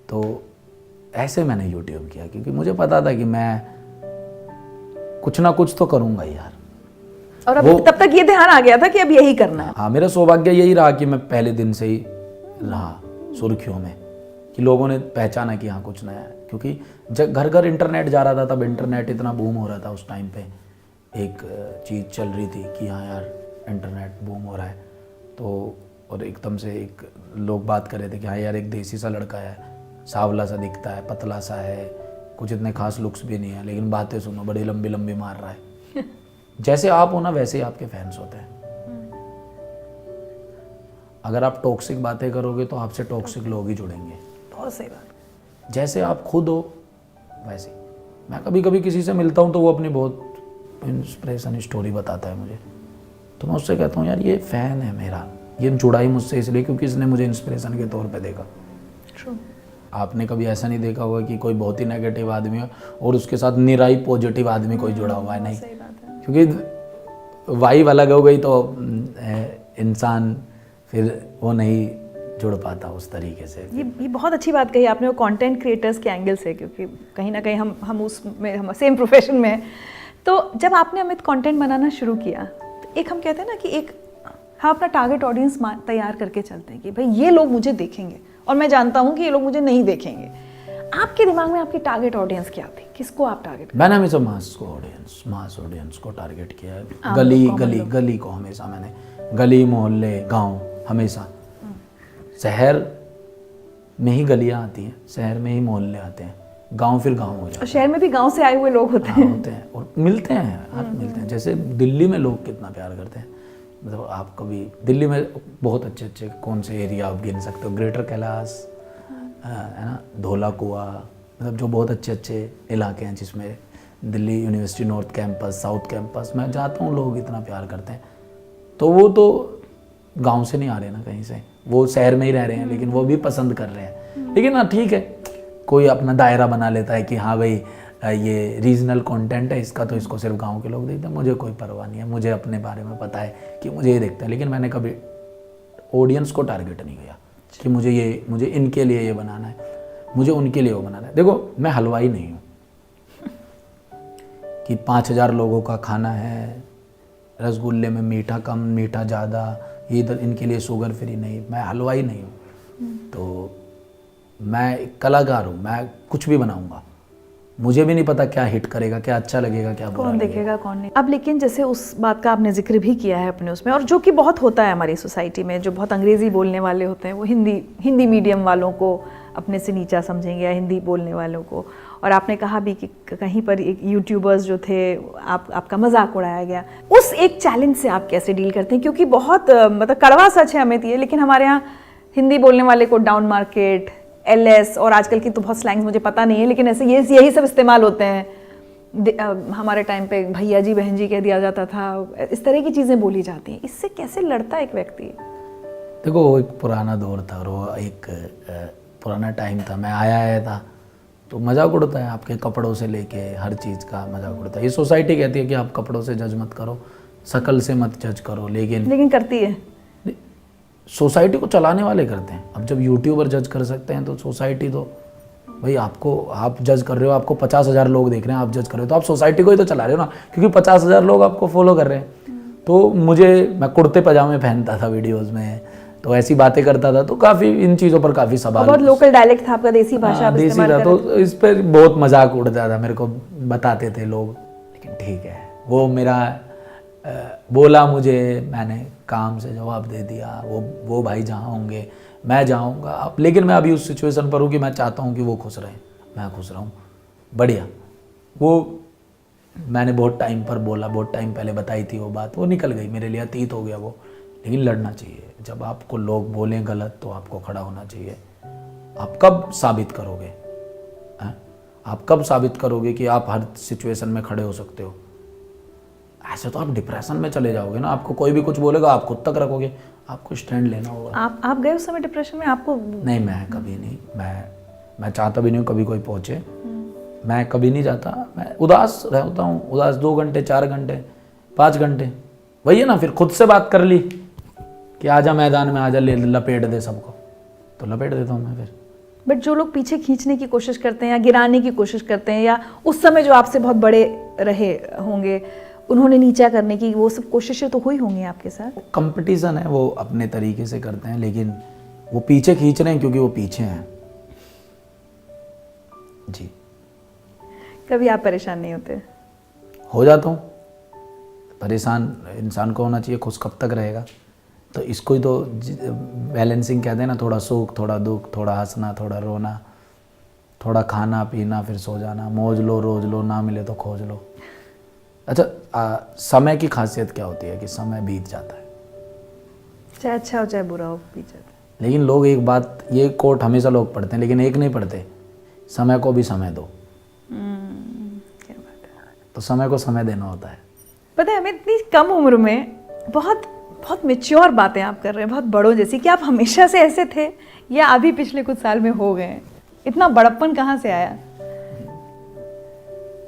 तो ऐसे मैंने यूट्यूब किया क्योंकि मुझे पता था कि मैं कुछ ना कुछ तो करूँगा यार। और अब तब तक ये ध्यान आ गया था कि अब यही करना है। हाँ, मेरा सौभाग्य यही रहा कि मैं पहले दिन से ही रहा सुर्खियों में, कि लोगों ने पहचाना कि हाँ कुछ नया है। क्योंकि जब घर घर इंटरनेट जा रहा था, तब इंटरनेट इतना बूम हो रहा था उस टाइम पे, एक चीज़ चल रही थी कि हाँ यार इंटरनेट बूम हो रहा है। तो और एकदम से एक लोग बात कर रहे थे कि हाँ यार एक देसी सा लड़का है, सांवला सा दिखता है, पतला सा है, कुछ इतने खास लुक्स भी नहीं है, लेकिन बातें सुनो बड़ी लंबी लंबी मार रहा है। जैसे आप हो ना वैसे ही आपके फैंस होते हैं। अगर आप टॉक्सिक बातें करोगे तो आपसे टॉक्सिक लोग ही जुड़ेंगे। बहुत सही बात। जैसे आप खुद हो वैसे। मैं कभी कभी किसी से मिलता हूँ तो वो अपनी बहुत इंस्पिरेशन स्टोरी बताता है मुझे, तो मैं उससे कहता हूँ यार ये फ़ैन है मेरा, ये जुड़ा ही मुझसे इसलिए क्योंकि इसने मुझे इंस्पिरेशन के तौर पे देखा। True. आपने कभी ऐसा नहीं देखा होगा कि कोई बहुत ही नेगेटिव आदमी हो और उसके साथ निराई पॉजिटिव आदमी कोई जुड़ा हुआ है, नहीं। क्योंकि वाइब अलग हो गई तो इंसान फिर वो नहीं जुड़ पाता उस तरीके से। ये बहुत अच्छी बात कही आपने, वो कंटेंट क्रिएटर्स के एंगल से, क्योंकि कहीं ना कहीं हम उसमें हम सेम प्रोफेशन में हैं। तो जब आपने अमित कंटेंट बनाना शुरू किया तो एक हम कहते हैं ना कि एक हम अपना टारगेट ऑडियंस तैयार करके चलते हैं कि भाई ये लोग मुझे देखेंगे और मैं जानता हूँ कि ये लोग मुझे नहीं देखेंगे। आपके दिमाग में आपकी टारगेट ऑडियंस क्या थी? किसको आप टारगेट? मैंने हमेशा मास ऑडियंस को टारगेट किया है। गली को हमेशा मैंने, गली मोहल्ले गांव, हमेशा शहर में ही गलियां आती हैं, शहर में ही मोहल्ले आते हैं, गांव फिर गांव हो जाता है। और शहर में भी गांव से आए हुए लोग होते हैं और मिलते हैं। जैसे दिल्ली में लोग कितना प्यार करते हैं, मतलब आप कभी दिल्ली में बहुत अच्छे अच्छे कौन से एरिया आप गिन सकते हो? ग्रेटर कैलाश है ना, धौला कुआं, मतलब जो बहुत अच्छे अच्छे इलाके हैं जिसमें Delhi university north campus, south campus, मैं जाता हूँ, लोग इतना प्यार करते हैं। तो वो तो गांव से नहीं आ रहे ना कहीं से, वो शहर में ही रह रहे हैं, लेकिन वो भी पसंद कर रहे हैं। लेकिन हाँ ठीक है, कोई अपना दायरा बना लेता है कि हाँ भाई ये रीजनल कंटेंट है इसका, तो इसको सिर्फ गांव के लोग देखते हैं। मुझे कोई परवाह नहीं है, मुझे अपने बारे में पता है कि मुझे ये देखते हैं। लेकिन मैंने कभी ऑडियंस को टारगेट नहीं किया कि मुझे इनके लिए ये बनाना है, मुझे उनके लिए वो बनाना है। देखो मैं हलवाई नहीं हूँ, कि 5000 लोगों का खाना है, रसगुल्ले में मीठा कम मीठा ज़्यादा, ये इधर इनके लिए शुगर फ्री नहीं। मैं हलवाई नहीं हूँ, तो मैं एक कलाकार हूँ, मैं कुछ भी बनाऊँगा। मुझे भी नहीं पता क्या हिट करेगा, क्या अच्छा लगेगा, क्या बुरा कौन लगेगा। देखेगा कौन नहीं। अब लेकिन जैसे उस बात का आपने जिक्र भी किया है अपने उसमें, और जो कि बहुत होता है हमारी सोसाइटी में, जो बहुत अंग्रेज़ी बोलने वाले होते हैं वो हिंदी मीडियम वालों को अपने से नीचा समझेंगे, या हिंदी बोलने वालों को। और आपने कहा भी कि कहीं पर एक यूट्यूबर्स जो थे आपका मजाक उड़ाया गया। उस एक चैलेंज से आप कैसे डील करते हैं? क्योंकि बहुत मतलब कड़वा सच है हमें ये, लेकिन हमारे यहाँ हिंदी बोलने वाले को डाउन मार्केट, LS और आजकल की तो बहुत स्लैंग्स मुझे पता नहीं है, लेकिन ऐसे यही सब इस्तेमाल होते हैं। हमारे टाइम पे भैया जी बहन जी कह दिया जाता था, इस तरह की चीज़ें बोली जाती हैं। इससे कैसे लड़ता है एक व्यक्ति? देखो वो एक पुराना दौर था और वो एक पुराना टाइम था। मैं आया था तो मजाक उड़ता है, आपके कपड़ों से लेके हर चीज़ का मजाक उड़ता है। ये सोसाइटी कहती है कि आप कपड़ों से जज मत करो, शक्ल से मत जज करो, लेकिन करती है। सोसाइटी को चलाने वाले करते हैं। अब जब यूट्यूबर जज कर सकते हैं तो सोसाइटी तो भाई आप जज कर रहे हो, आपको 50,000 लोग देख रहे हैं, आप जज कर रहे हो, तो आप सोसाइटी को ही तो चला रहे हो ना, क्योंकि 50,000 लोग आपको फॉलो कर रहे हैं। तो मैं कुर्ते पजामे पहनता था वीडियोज़ में, तो ऐसी बातें करता था, तो काफ़ी इन चीज़ों पर काफ़ी सवाल। बहुत लोकल डायलेक्ट था आपका, देसी भाषा आप देसी था, तो इस पर बहुत मजाक उड़ता था, मेरे को बताते थे लोग। लेकिन ठीक है, वो मेरा बोला मुझे, मैंने काम से जवाब दे दिया। वो भाई जहाँ होंगे मैं जाऊँगा। अब लेकिन मैं अभी उस सिचुएशन पर हूँ कि मैं चाहता हूँ कि वो खुश रहे, मैं खुश रहूँ, बढ़िया। वो मैंने बहुत टाइम पर बोला, बहुत टाइम पहले बताई थी वो बात, वो निकल गई, मेरे लिए अतीत हो गया वो। लेकिन लड़ना चाहिए। जब आपको लोग बोलें गलत तो आपको खड़ा होना चाहिए। आप कब साबित करोगे? आप कब साबित करोगे कि आप हर सिचुएशन में खड़े हो सकते हो? ऐसे तो आप डिप्रेशन में चले जाओगे ना। आपको कोई भी कुछ बोलेगा आप खुद तक रखोगे, आपको स्टैंड लेना होगा। आप गए उस समय डिप्रेशन में? आपको नहीं, मैं कभी नहीं, मैं चाहता भी नहीं कभी कोई पहुँचे। मैं कभी नहीं चाहता। मैं उदास रहता हूँ, उदास 2 घंटे 4 घंटे 5 घंटे, वही है ना। फिर खुद से बात कर ली कि आजा मैदान में, आजा ले लपेट दे सबको, तो लपेट देता हूँ मैं फिर। बट जो लोग पीछे खींचने की कोशिश करते हैं या गिराने की कोशिश करते हैं, या उस समय जो आपसे बहुत बड़े रहे होंगे उन्होंने नीचा करने की, वो सब कोशिशें तो हुई होंगी आपके साथ? कंपटीशन है, वो अपने तरीके से करते हैं, लेकिन वो पीछे खींच रहे हैं क्योंकि वो पीछे हैं। जी। कभी आप परेशान नहीं होते? हो जाता हूँ परेशान। इंसान को होना चाहिए, खुश कब तक रहेगा। तो इसको ही तो बैलेंसिंग कहते हैं ना, थोड़ा सुख, थोड़ा दुख, थोड़ा हंसना, थोड़ा रोना, थोड़ा खाना पीना, फिर सो जाना। मौज लो रोज लो, ना मिले तो खोज लो। अच्छा, समय की खासियत क्या होती है कि समय बीत जाता है, चाहे अच्छा हो चाहे बुरा हो, बीत जाता है। लेकिन लोग एक बात, ये कोट हमेशा लोग पढ़ते हैं लेकिन एक नहीं पढ़ते, समय को भी समय दो। क्या बात है। तो समय को समय देना होता है। पता है, हमें इतनी कम उम्र में बहुत बहुत मैच्योर बातें आप कर रहे हैं, बहुत बड़ों जैसी। कि आप हमेशा से ऐसे थे या अभी पिछले कुछ साल में हो गए? इतना बड़प्पन कहाँ से आया?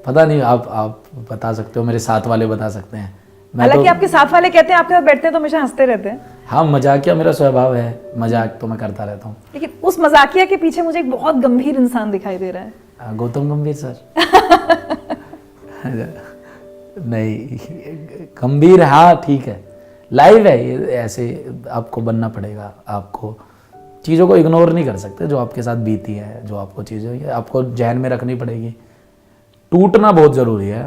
पता नहीं, आप बता सकते हो, मेरे साथ वाले बता सकते हैं। हालांकि आपके साथ वाले कहते हैं आपके साथ बैठते हैं तो हमेशा हंसते रहते हैं। हाँ, मजाकिया मेरा स्वभाव है, मजाक तो मैं करता रहता हूँ। लेकिन उस मजाकिया के पीछे मुझे एक बहुत गंभीर इंसान दिखाई दे रहा है। गौतम गंभीर सर। नहीं, गंभीर, हाँ ठीक है, लाइव है ये, ऐसे आपको बनना पड़ेगा। आपको चीज़ों को इग्नोर नहीं कर सकते जो आपके साथ बीती है, जो आपको चीज़ें आपको जहन में रखनी पड़ेगी। टूटना बहुत ज़रूरी है,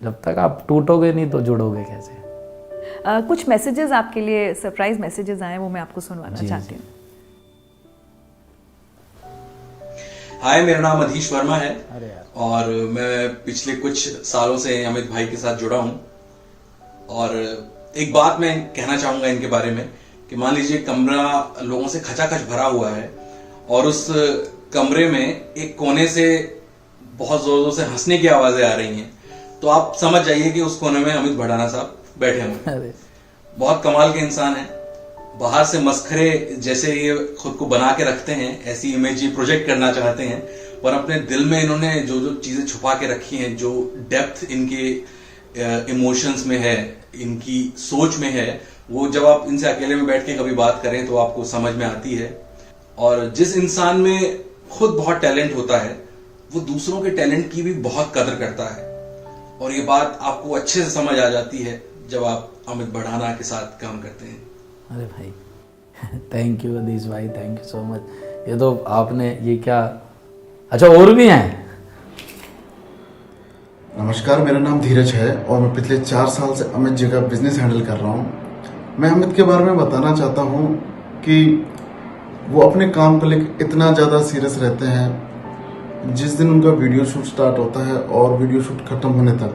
जब तक आप टूटोगे नहीं तो जुड़ोगे कैसे। कुछ मैसेजेस आपके लिए, सरप्राइज मैसेजेस आए, वो मैं आपको सुनवाना चाहती हूँ। हाय, मेरा नाम अधीश वर्मा है और मैं पिछले कुछ सालों से अमित भाई के साथ जुड़ा हूं। और एक बात मैं कहना चाहूंगा इनके बारे में कि मान लीजिए कमरा लोगों से खचाखच भरा हुआ है और उस कमरे में एक कोने से बहुत जोर जोर से हंसने की आवाजें आ रही हैं, तो आप समझ जाइए कि उस कोने में अमित भड़ाना साहब बैठे हुए। बहुत कमाल के इंसान हैं। बाहर से मस्खरे जैसे ये खुद को बना के रखते हैं, ऐसी इमेज ये प्रोजेक्ट करना चाहते हैं, पर अपने दिल में इन्होंने जो जो चीजें छुपा के रखी हैं, जो डेप्थ इनके इमोशंस में है, इनकी सोच में है, वो जब आप इनसे अकेले में बैठ के कभी बात करें तो आपको समझ में आती है। और जिस इंसान में खुद बहुत टैलेंट होता है वो दूसरों के टैलेंट की भी बहुत कदर करता है और ये बात आपको अच्छे से समझ आ जाती है जब आप अमित भड़ाना के साथ काम करते हैं। अरे भाई थैंक यू अदीश भाई, थैंक यू सो मच। ये तो आपने ये क्या, अच्छा और भी हैं? नमस्कार, मेरा नाम धीरज है और मैं पिछले 4 साल से अमित जी का बिजनेस हैंडल कर रहा हूँ। मैं अमित के बारे में बताना चाहता हूँ कि वो अपने काम को लेकर इतना ज़्यादा सीरियस रहते हैं। जिस दिन उनका वीडियो शूट स्टार्ट होता है और वीडियो शूट खत्म होने तक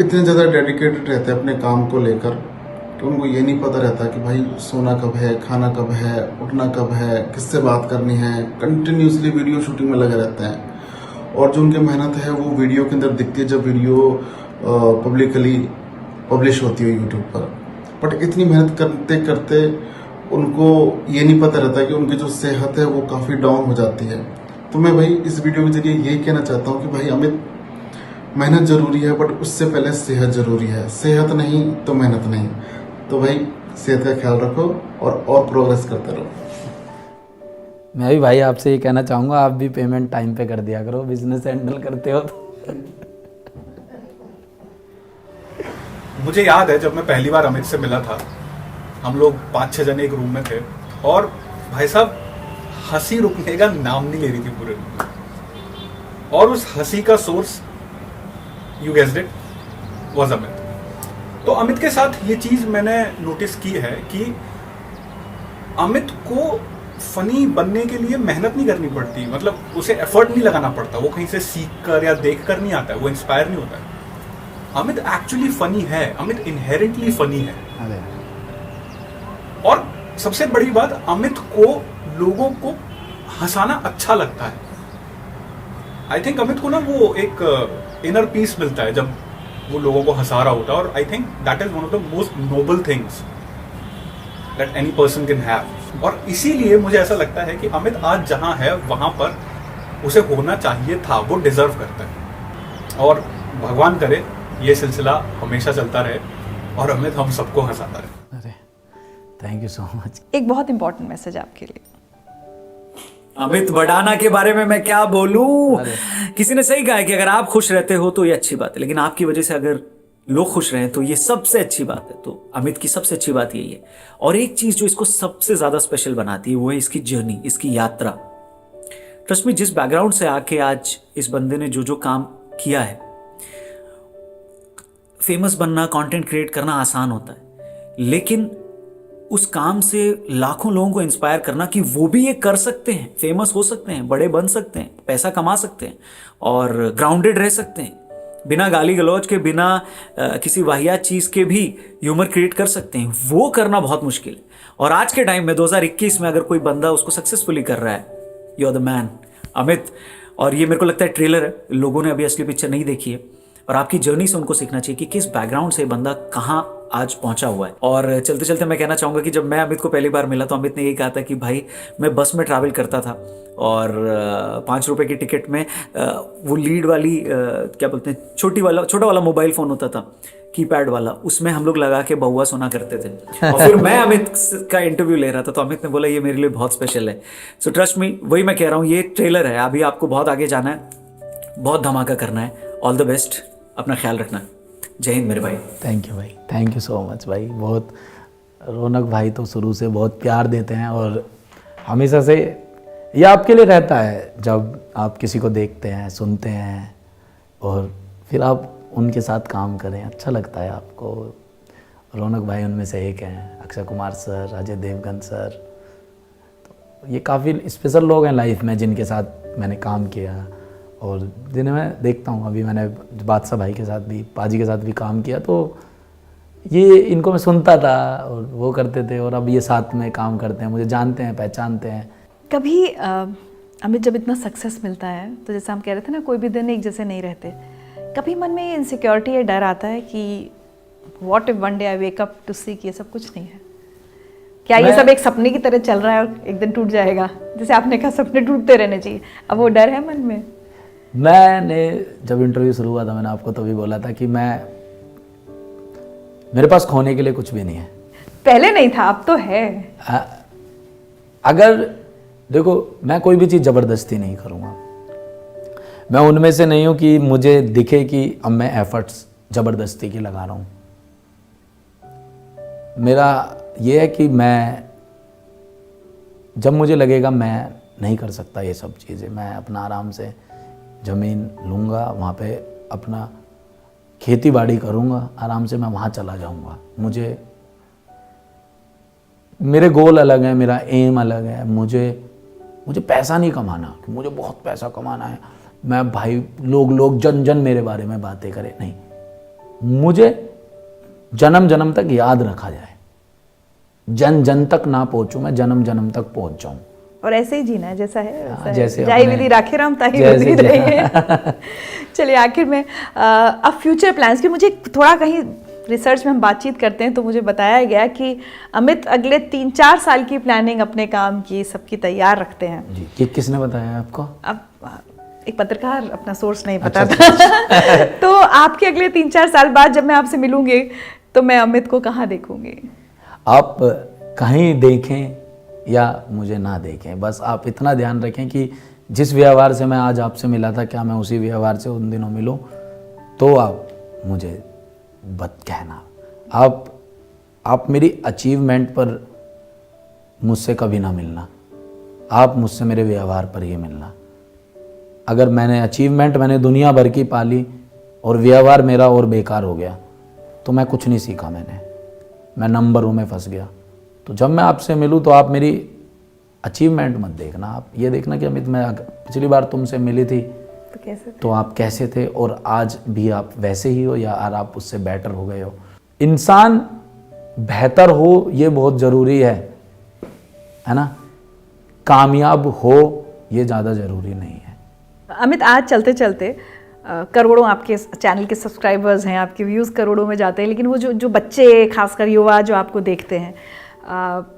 इतने ज़्यादा डेडिकेटेड रहते हैं अपने काम को लेकर कि उनको ये नहीं पता रहता कि भाई सोना कब है, खाना कब है, उठना कब है, किससे बात करनी है। कंटिन्यूसली वीडियो शूटिंग में लगे रहते हैं और जो उनकी मेहनत है वो वीडियो के अंदर दिखती है जब वीडियो पब्लिकली पब्लिश होती है यूट्यूब पर। बट इतनी मेहनत करते करते उनको ये नहीं पता रहता कि उनकी जो सेहत है वो काफ़ी डाउन हो जाती है। तो मैं भाई इस वीडियो के जरिए यही कहना चाहता हूँ कि भाई अमित, मेहनत ज़रूरी है बट उससे पहले सेहत ज़रूरी है। सेहत नहीं तो मेहनत नहीं। तो भाई सेहत का ख्याल रखो और प्रोग्रेस करते रहो। मैं भी भाई आपसे ये कहना चाहूँगा, आप भी पेमेंट टाइम पे कर दिया करो, बिजनेस हैंडल करते हो तो। मुझे याद है जब मैं पहली बार अमित से मिला था, हम लोग 5-6 जने एक रूम में थे और भाई साहब हंसी रुकने का नाम नहीं ले रही थी पूरे रूम में, और उस हंसी का source, you guessed it, was Amit. तो अमित के साथ ये चीज मैंने नोटिस की है कि अमित को फनी बनने के लिए मेहनत नहीं करनी पड़ती, मतलब उसे एफर्ट नहीं लगाना पड़ता, वो कहीं से सीख कर या देख कर नहीं आता है, वो इंस्पायर नहीं होता है। अमित एक्चुअली फनी है, अमित इनहेरेंटली फनी है। अरे और सबसे बड़ी बात, अमित को लोगों को हंसाना अच्छा लगता है। आई थिंक अमित को ना वो एक इनर पीस मिलता है जब वो लोगों को हंसा रहा होता है, और I think that is one of the most noble things that any person can have. और इसीलिए मुझे ऐसा लगता है कि अमित आज जहां है वहां पर उसे होना चाहिए था, वो डिजर्व करता है। और भगवान करे ये सिलसिला हमेशा चलता रहे और अमित हम सबको हंसाता रहे। अरे थैंक यू सो मच। एक बहुत इंपॉर्टेंट मैसेज आपके लिए। अमित भड़ाना के बारे में मैं क्या बोलूं। किसी ने सही कहा है कि अगर आप खुश रहते हो तो ये अच्छी बात है, लेकिन आपकी वजह से अगर लोग खुश रहे तो ये सबसे अच्छी बात है। तो अमित की सबसे अच्छी बात यही है। और एक चीज जो इसको सबसे ज्यादा स्पेशल बनाती है वो है इसकी जर्नी, इसकी यात्रा। ट्रस्ट मी, जिस बैकग्राउंड से आके आज इस बंदे ने जो जो काम किया है, फेमस बनना, कंटेंट क्रिएट करना आसान होता है, लेकिन उस काम से लाखों लोगों को इंस्पायर करना कि वो भी ये कर सकते हैं, फेमस हो सकते हैं, बड़े बन सकते हैं, पैसा कमा सकते हैं और ग्राउंडेड रह सकते हैं, बिना गाली गलौज के, बिना किसी वाहियात चीज के भी ह्यूमर क्रिएट कर सकते हैं, वो करना बहुत मुश्किल है। और आज के टाइम में 2021 में अगर कोई बंदा उसको सक्सेसफुली कर रहा है, you are the man Amit. और ये मेरे को लगता है ट्रेलर है, लोगों ने अभी असली पिक्चर नहीं देखी है, और आपकी जर्नी से उनको सीखना चाहिए कि किस बैकग्राउंड से बंदा कहाँ आज पहुंचा हुआ है। और चलते चलते मैं कहना चाहूंगा कि जब मैं अमित को पहली बार मिला तो अमित ने यही कहा था कि भाई मैं बस में ट्रैवल करता था और 5 रुपए की टिकट में वो लीड वाली क्या बोलते हैं, छोटा वाला मोबाइल फोन होता था, कीपैड वाला, उसमें हम लोग लगा के बहुआ सुना करते थे। और फिर मैं अमित का इंटरव्यू ले रहा था तो अमित ने बोला ये मेरे लिए बहुत स्पेशल है। सो ट्रस्ट मी, वही मैं कह रहा हूँ, ये ट्रेलर है, अभी आपको बहुत आगे जाना है, बहुत धमाका करना है। ऑल द बेस्ट, अपना ख्याल रखना। जय हिंद मेरे भाई। थैंक यू भाई, थैंक यू सो मच भाई। बहुत रौनक भाई तो शुरू से बहुत प्यार देते हैं और हमेशा से ये आपके लिए रहता है। जब आप किसी को देखते हैं, सुनते हैं और फिर आप उनके साथ काम करें, अच्छा लगता है आपको। रौनक भाई उनमें से एक हैं, अक्षय कुमार सर, अजय देवगन सर, तो ये काफ़ी स्पेशल लोग हैं लाइफ में जिनके साथ मैंने काम किया और जिन्हें मैं देखता हूँ। अभी मैंने बादशाह भाई के साथ भी, पाजी के साथ भी काम किया, तो ये इनको मैं सुनता था और वो करते थे, और अब ये साथ में काम करते हैं, मुझे जानते हैं, पहचानते हैं। कभी अमित जब इतना सक्सेस मिलता है तो जैसे हम कह रहे थे ना, कोई भी दिन एक जैसे नहीं रहते, कभी मन में ये इनसिक्योरिटी या डर आता है कि what if one day I wake up to see कि ये सब कुछ नहीं है? क्या ये सब एक सपने की तरह चल रहा है और एक दिन टूट जाएगा? जैसे आपने कहा सपने टूटते रहने चाहिए, अब वो डर है मन में? मैंने जब इंटरव्यू शुरू हुआ था, मैंने आपको तो भी बोला था कि मेरे पास खोने के लिए कुछ भी नहीं है। पहले नहीं था, अब तो है। अगर देखो, मैं कोई भी चीज़ ज़बरदस्ती नहीं करूँगा। मैं उनमें से नहीं हूँ कि मुझे दिखे कि अब मैं एफर्ट्स ज़बरदस्ती की लगा रहा हूँ। मेरा ये है कि मैं जब मुझे लगेगा मैं नहीं कर सकता ये सब चीज़ें, मैं अपना आराम से ज़मीन लूँगा, वहाँ पे अपना खेती बाड़ी करूँगा, आराम से मैं वहाँ चला जाऊँगा। मेरे गोल अलग हैं, मेरा एम अलग है। मुझे पैसा नहीं कमाना कि मुझे बहुत पैसा कमाना है, मैं भाई लोग जन जन मेरे बारे में बातें करें, नहीं। मुझे जन्म जन्म तक याद रखा जाए, जन जन तक ना पहुँचूँ, मैं जन्म जन्म तक पहुँच जाऊँ। और ऐसे ही जीना है जैसा है वैसा जैसे है। जाई विधि राखे राम ताही विधि रहे। चलिए आखिर में अब फ्यूचर प्लान्स की, मुझे थोड़ा कहीं रिसर्च में हम बातचीत करते हैं तो मुझे बताया गया कि अमित अगले 3-4 साल की प्लानिंग अपने काम की सबकी तैयार रखते हैं जी। कि किसने बताया आपको? अब एक पत्रकार, अपना सोर्स नहीं पता था। तो आपके अगले 3-4 साल बाद जब मैं आपसे मिलूंगी तो मैं अमित को कहाँ देखूंगी? आप कहीं देखें या मुझे ना देखें, बस आप इतना ध्यान रखें कि जिस व्यवहार से मैं आज आपसे मिला था, क्या मैं उसी व्यवहार से उन दिनों मिलूं, तो आप मुझे कहना। आप मेरी अचीवमेंट पर मुझसे कभी ना मिलना, आप मुझसे मेरे व्यवहार पर ही मिलना। अगर मैंने दुनिया भर की पाली और व्यवहार मेरा और बेकार हो गया तो मैं कुछ नहीं सीखा, मैं नंबरों में फंस गया। तो जब मैं आपसे मिलूँ तो आप मेरी अचीवमेंट मत देखना, आप ये देखना कि अमित मैं पिछली बार तुमसे मिली थी तो आप कैसे थे और आज भी आप वैसे ही हो या आप उससे बेटर हो गए हो। इंसान बेहतर हो ये बहुत ज़रूरी है ना, कामयाब हो ये ज़्यादा ज़रूरी नहीं है। अमित, आज चलते चलते करोड़ों आपके चैनल के सब्सक्राइबर्स हैं, आपके व्यूज़ करोड़ों में जाते हैं, लेकिन वो जो बच्चे, खासकर युवा जो आपको देखते हैं,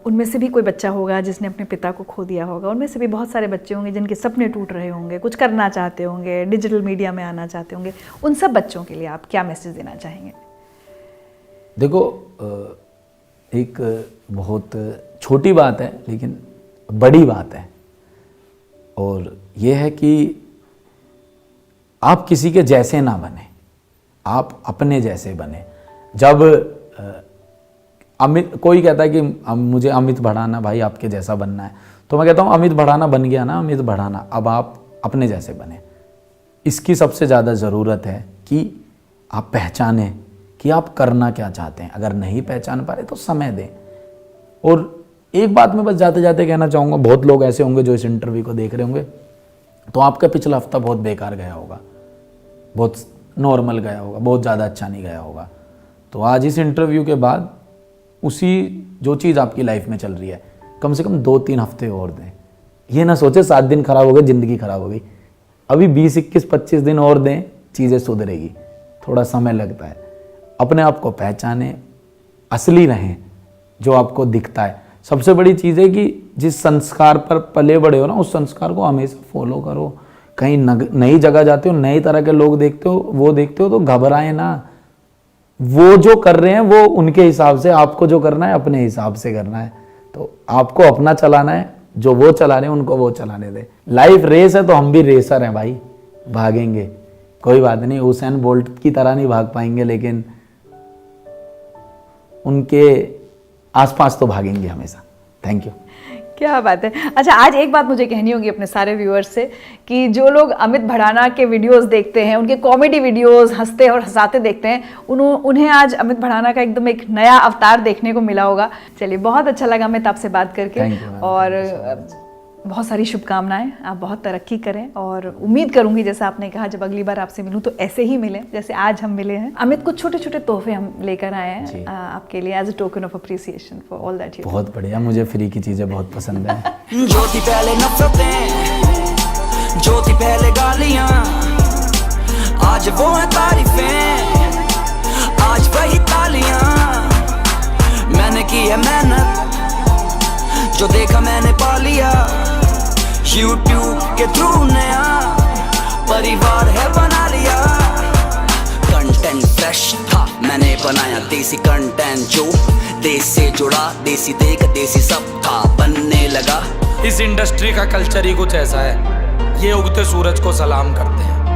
उनमें से भी कोई बच्चा होगा जिसने अपने पिता को खो दिया होगा, उनमें से भी बहुत सारे बच्चे होंगे जिनके सपने टूट रहे होंगे, कुछ करना चाहते होंगे, डिजिटल मीडिया में आना चाहते होंगे। उन सब बच्चों के लिए आप क्या मैसेज देना चाहेंगे? देखो, एक बहुत छोटी बात है लेकिन बड़ी बात है, और ये है कि आप किसी के जैसे ना बने, आप अपने जैसे बने। जब अमित, कोई कहता है कि मुझे अमित भड़ाना भाई आपके जैसा बनना है, तो मैं कहता हूँ अमित भड़ाना बन गया ना, अमित भड़ाना, अब आप अपने जैसे बने। इसकी सबसे ज़्यादा ज़रूरत है कि आप पहचानें कि आप करना क्या चाहते हैं। अगर नहीं पहचान पा रहे तो समय दें। और एक बात मैं बस जाते जाते कहना चाहूँगा, बहुत लोग ऐसे होंगे जो इस इंटरव्यू को देख रहे होंगे तो आपका पिछला हफ्ता बहुत बेकार गया होगा, बहुत नॉर्मल गया होगा, बहुत ज़्यादा अच्छा नहीं गया होगा। तो आज इस इंटरव्यू के बाद उसी जो चीज़ आपकी लाइफ में चल रही है, कम से कम 2-3 हफ्ते और दें। ये ना सोचे 7 दिन खराब हो गए, ज़िंदगी खराब हो गई। अभी 20, 21, 25 दिन और दें, चीज़ें सुधरेगी। थोड़ा समय लगता है। अपने आप को पहचानें, असली रहें, जो आपको दिखता है। सबसे बड़ी चीज़ है कि जिस संस्कार पर पले बड़े हो ना, उस संस्कार को हमेशा फॉलो करो। कहीं नई जगह जाते हो, नई तरह के लोग देखते हो तो घबराए ना। वो जो कर रहे हैं वो उनके हिसाब से, आपको जो करना है अपने हिसाब से करना है। तो आपको अपना चलाना है, जो वो चला रहे हैं उनको वो चलाने दें। लाइफ रेस है तो हम भी रेसर हैं भाई, भागेंगे, कोई बात नहीं। हुसैन बोल्ट की तरह नहीं भाग पाएंगे, लेकिन उनके आसपास तो भागेंगे हमेशा। Thank you. क्या बात है। अच्छा, आज एक बात मुझे कहनी होगी अपने सारे व्यूअर्स से कि जो लोग अमित भड़ाना के वीडियोस देखते हैं, उनके कॉमेडी वीडियोस, हंसते और हंसाते देखते हैं, उन्हें आज अमित भड़ाना का एकदम एक नया अवतार देखने को मिला होगा। चलिए, बहुत अच्छा लगा अमित आपसे बात करके, और बहुत सारी शुभकामनाएं। आप बहुत तरक्की करें, और उम्मीद करूंगी जैसा आपने कहा जब अगली बार आपसे मिलूं तो ऐसे ही मिलें जैसे आज हम मिले हैं। अमित, कुछ छोटे छोटे तोहफे हम लेकर आए हैं आपके लिए, as a token of appreciation for all that you. बहुत बढ़िया, मुझे फ्री की चीज़ें बहुत पसंद है। जो थी पहले नफरतें, जो थी पहले गालियां, आज वो है तारीफें, आज वही तालियां। मैंने की है मेहनत, जो देखा मैंने पा लिया। YouTube के थ्रू नया परिवार है बना लिया। कंटेंट फ्रेश था, मैंने बनाया देसी कंटेंट, जो देश से जुड़ा, देसी देख देसी सब था, बनने लगा। इस इंडस्ट्री का कल्चर ही कुछ ऐसा है, ये उगते सूरज को सलाम करते हैं।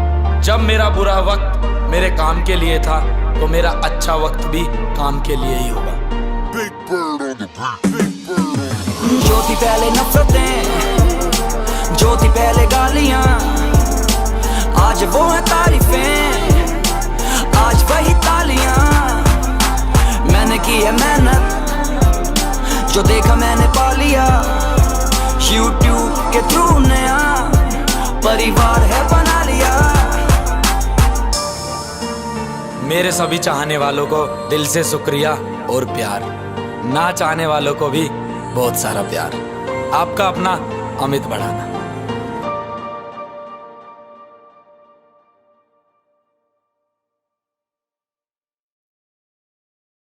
जब मेरा बुरा वक्त मेरे काम के लिए था तो मेरा अच्छा वक्त भी काम के लिए ही होगा। जो थी पहले नफरतें, जो थी पहले गालियां, आज वो है तारीफें, आज वही तालियां। मैंने की है मेहनत, जो देखा मैंने पा लिया। YouTube के थ्रू नया परिवार है बना लिया। मेरे सभी चाहने वालों को दिल से शुक्रिया और प्यार, ना चाहने वालों को भी बहुत सारा प्यार। आपका अपना अमित बढ़ाना।